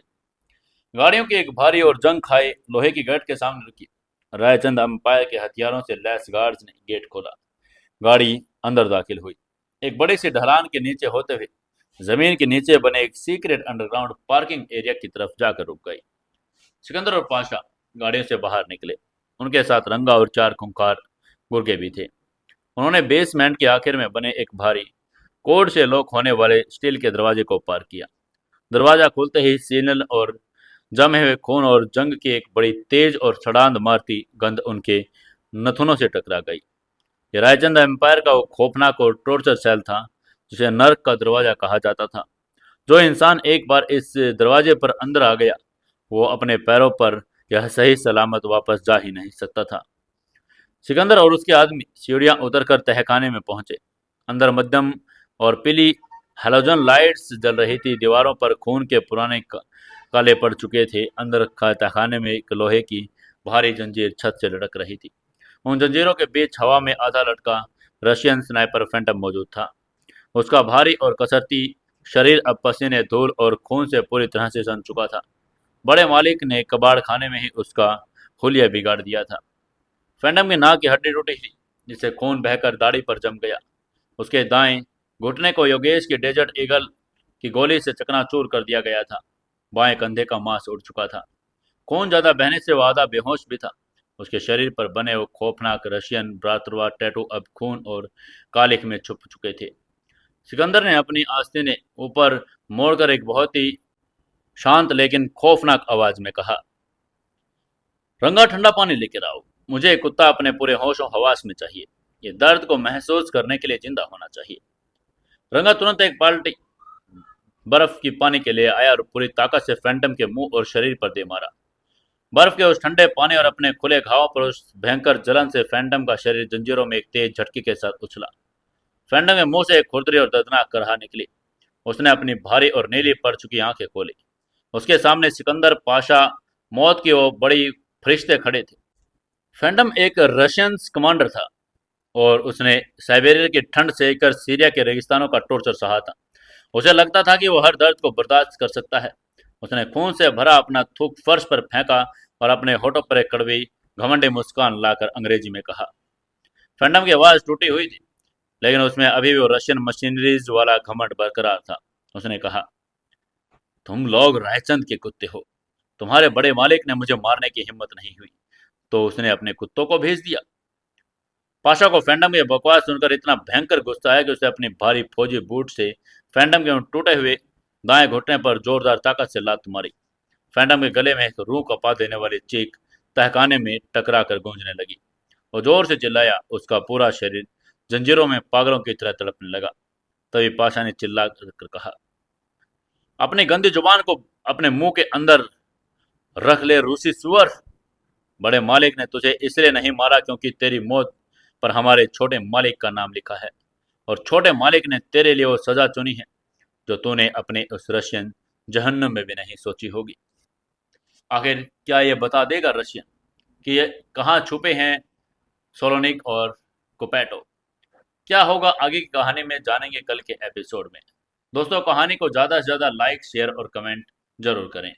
गाड़ियों की एक भारी और जंग खाए लोहे की गेट के सामने रुकी। रायचंद अंपायर के हथियारों से लैस गार्ड्स ने गेट खोला। गाड़ी अंदर दाखिल हुई। एक बड़ी सी ढलान के नीचे होते हुए जमीन के नीचे बने एक सीक्रेट अंडरग्राउंड पार्किंग एरिया की तरफ जाकर रुक गई। सिकंदर और पाशा गाड़ियों से बाहर निकले। उनके साथ रंगा और चार खूंखार गुर्गे भी थे। उन्होंने बेसमेंट के आखिर में बने एक भारी कोड से लॉक होने वाले स्टील के दरवाजे को पार किया। दरवाजा खुलते ही सीनल और जमे हुए खून और जंग की एक बड़ी तेज और सड़ांध मारती गंध उनके नथुनों से टकरा गई। ये रायचंद एम्पायर का वो खौफनाक और टॉर्चर सेल था जिसे नर्क का दरवाजा कहा जाता था। जो इंसान एक बार इस दरवाजे पर अंदर आ गया, वो अपने पैरों पर यह सही सलामत वापस जा ही नहीं सकता था। सिकंदर और उसके आदमी सीढ़ियां उतरकर तहखाने में पहुंचे। अंदर मध्यम और पीली हेलोजन लाइट्स जल रही थी। दीवारों पर खून के पुराने काले पड़ चुके थे। अंदर का तहखाने में एक लोहे की भारी जंजीर छत से लटक रही थी। उन जंजीरों के बीच हवा में आधा लटका रशियन स्नाइपर फैंटम मौजूद था। उसका भारी और कसरती शरीर अब पसीने, धूल और खून से पूरी तरह से सन चुका था। बड़े मालिक ने कबाड़ खाने में ही उसका हुलिया बिगाड़ दिया था। फैंटम की नाक की हड्डी टूटी थी, जिससे खून बहकर दाढ़ी पर जम गया। उसके दाएं घुटने को योगेश की डेजर्ट ईगल की गोली से चकनाचूर कर दिया गया था। बाएं कंधे का मांस उड़ चुका था। खून ज्यादा बहने से वो आधा बेहोश भी था। उसके शरीर पर बने वो खौफनाक रशियन भ्रातृत्व टैटू अब खून और कालिख में छुप चुके थे। सिकंदर ने अपनी आस्तीनें ऊपर मोड़कर एक बहुत ही शांत लेकिन खौफनाक आवाज में कहा, रंगा ठंडा पानी लेकर आओ। मुझे एक कुत्ता अपने पूरे होशो हवास में चाहिए। ये दर्द को महसूस करने के लिए जिंदा होना चाहिए। रंगा तुरंत एक बाल्टी बर्फ की पानी के लिए आया और पूरी ताकत से फैंटम के मुंह और शरीर पर दे मारा। बर्फ के उस ठंडे पानी और अपने खुले घावों पर उस भयंकर जलन से फैंटम का शरीर जंजीरों में एक तेज झटके के साथ उछला। फैंटम के मुंह से एक खुरदरी और दर्दनाक कराह निकली। उसने अपनी भारी और नीली पड़ चुकी आंखें खोली। उसके सामने सिकंदर पाशा मौत की वो बड़ी फरिश्ते खड़े थे। फैंटम एक रशियन कमांडर था और उसने साइबेरिया की ठंड से लेकर सीरिया के रेगिस्तानों का टॉर्चर सहा था। उसे लगता था कि वो हर दर्द को बर्दाश्त कर सकता है। उसने खून से भरा अपना थूक फर्श पर फेंका और अपने होठों पर एक कड़वी घमंडी मुस्कान लाकर अंग्रेजी में कहा। फैंटम की आवाज टूटी हुई थी, लेकिन उसमें अभी भी वो रशियन मशीनरीज वाला घमंड बरकरार था। उसने कहा, तुम लोग रायचंद के कुत्ते हो। तुम्हारे बड़े मालिक ने मुझे मारने की हिम्मत नहीं हुई, तो उसने अपने कुत्तों को भेज दिया। पाशा को फैंटम की बकवास सुनकर इतना भयंकर गुस्सा आया कि उसने अपनी भारी फौजी बूट से फैंटम के उन टूटे हुए दाएं घुटने पर जोरदार ताकत से लात मारी। फैंटम के गले में एक रूह कपा देने वाली चीख तहखाने में टकरा कर गूंजने लगी। वो जोर से चिल्लाया। उसका पूरा शरीर जंजीरों में पागलों की तरह तड़पने लगा। तभी पाशा ने चिल्ला कर कहा, अपनी गंदी जुबान को अपने मुंह के अंदर रख ले रूसी सुअर। बड़े मालिक ने तुझे इसलिए नहीं मारा क्योंकि तेरी मौत पर हमारे छोटे मालिक का नाम लिखा है, और छोटे मालिक ने तेरे लिए वो सजा चुनी है जो तूने अपने उस रशियन जहन्नुम में भी नहीं सोची होगी। आखिर क्या ये बता देगा रशियन कि ये कहाँ छुपे हैं सोलोनिक और कुपैटो? क्या होगा आगे की कहानी में जानेंगे कल के एपिसोड में। दोस्तों, कहानी को ज़्यादा से ज़्यादा लाइक, शेयर और कमेंट जरूर करें।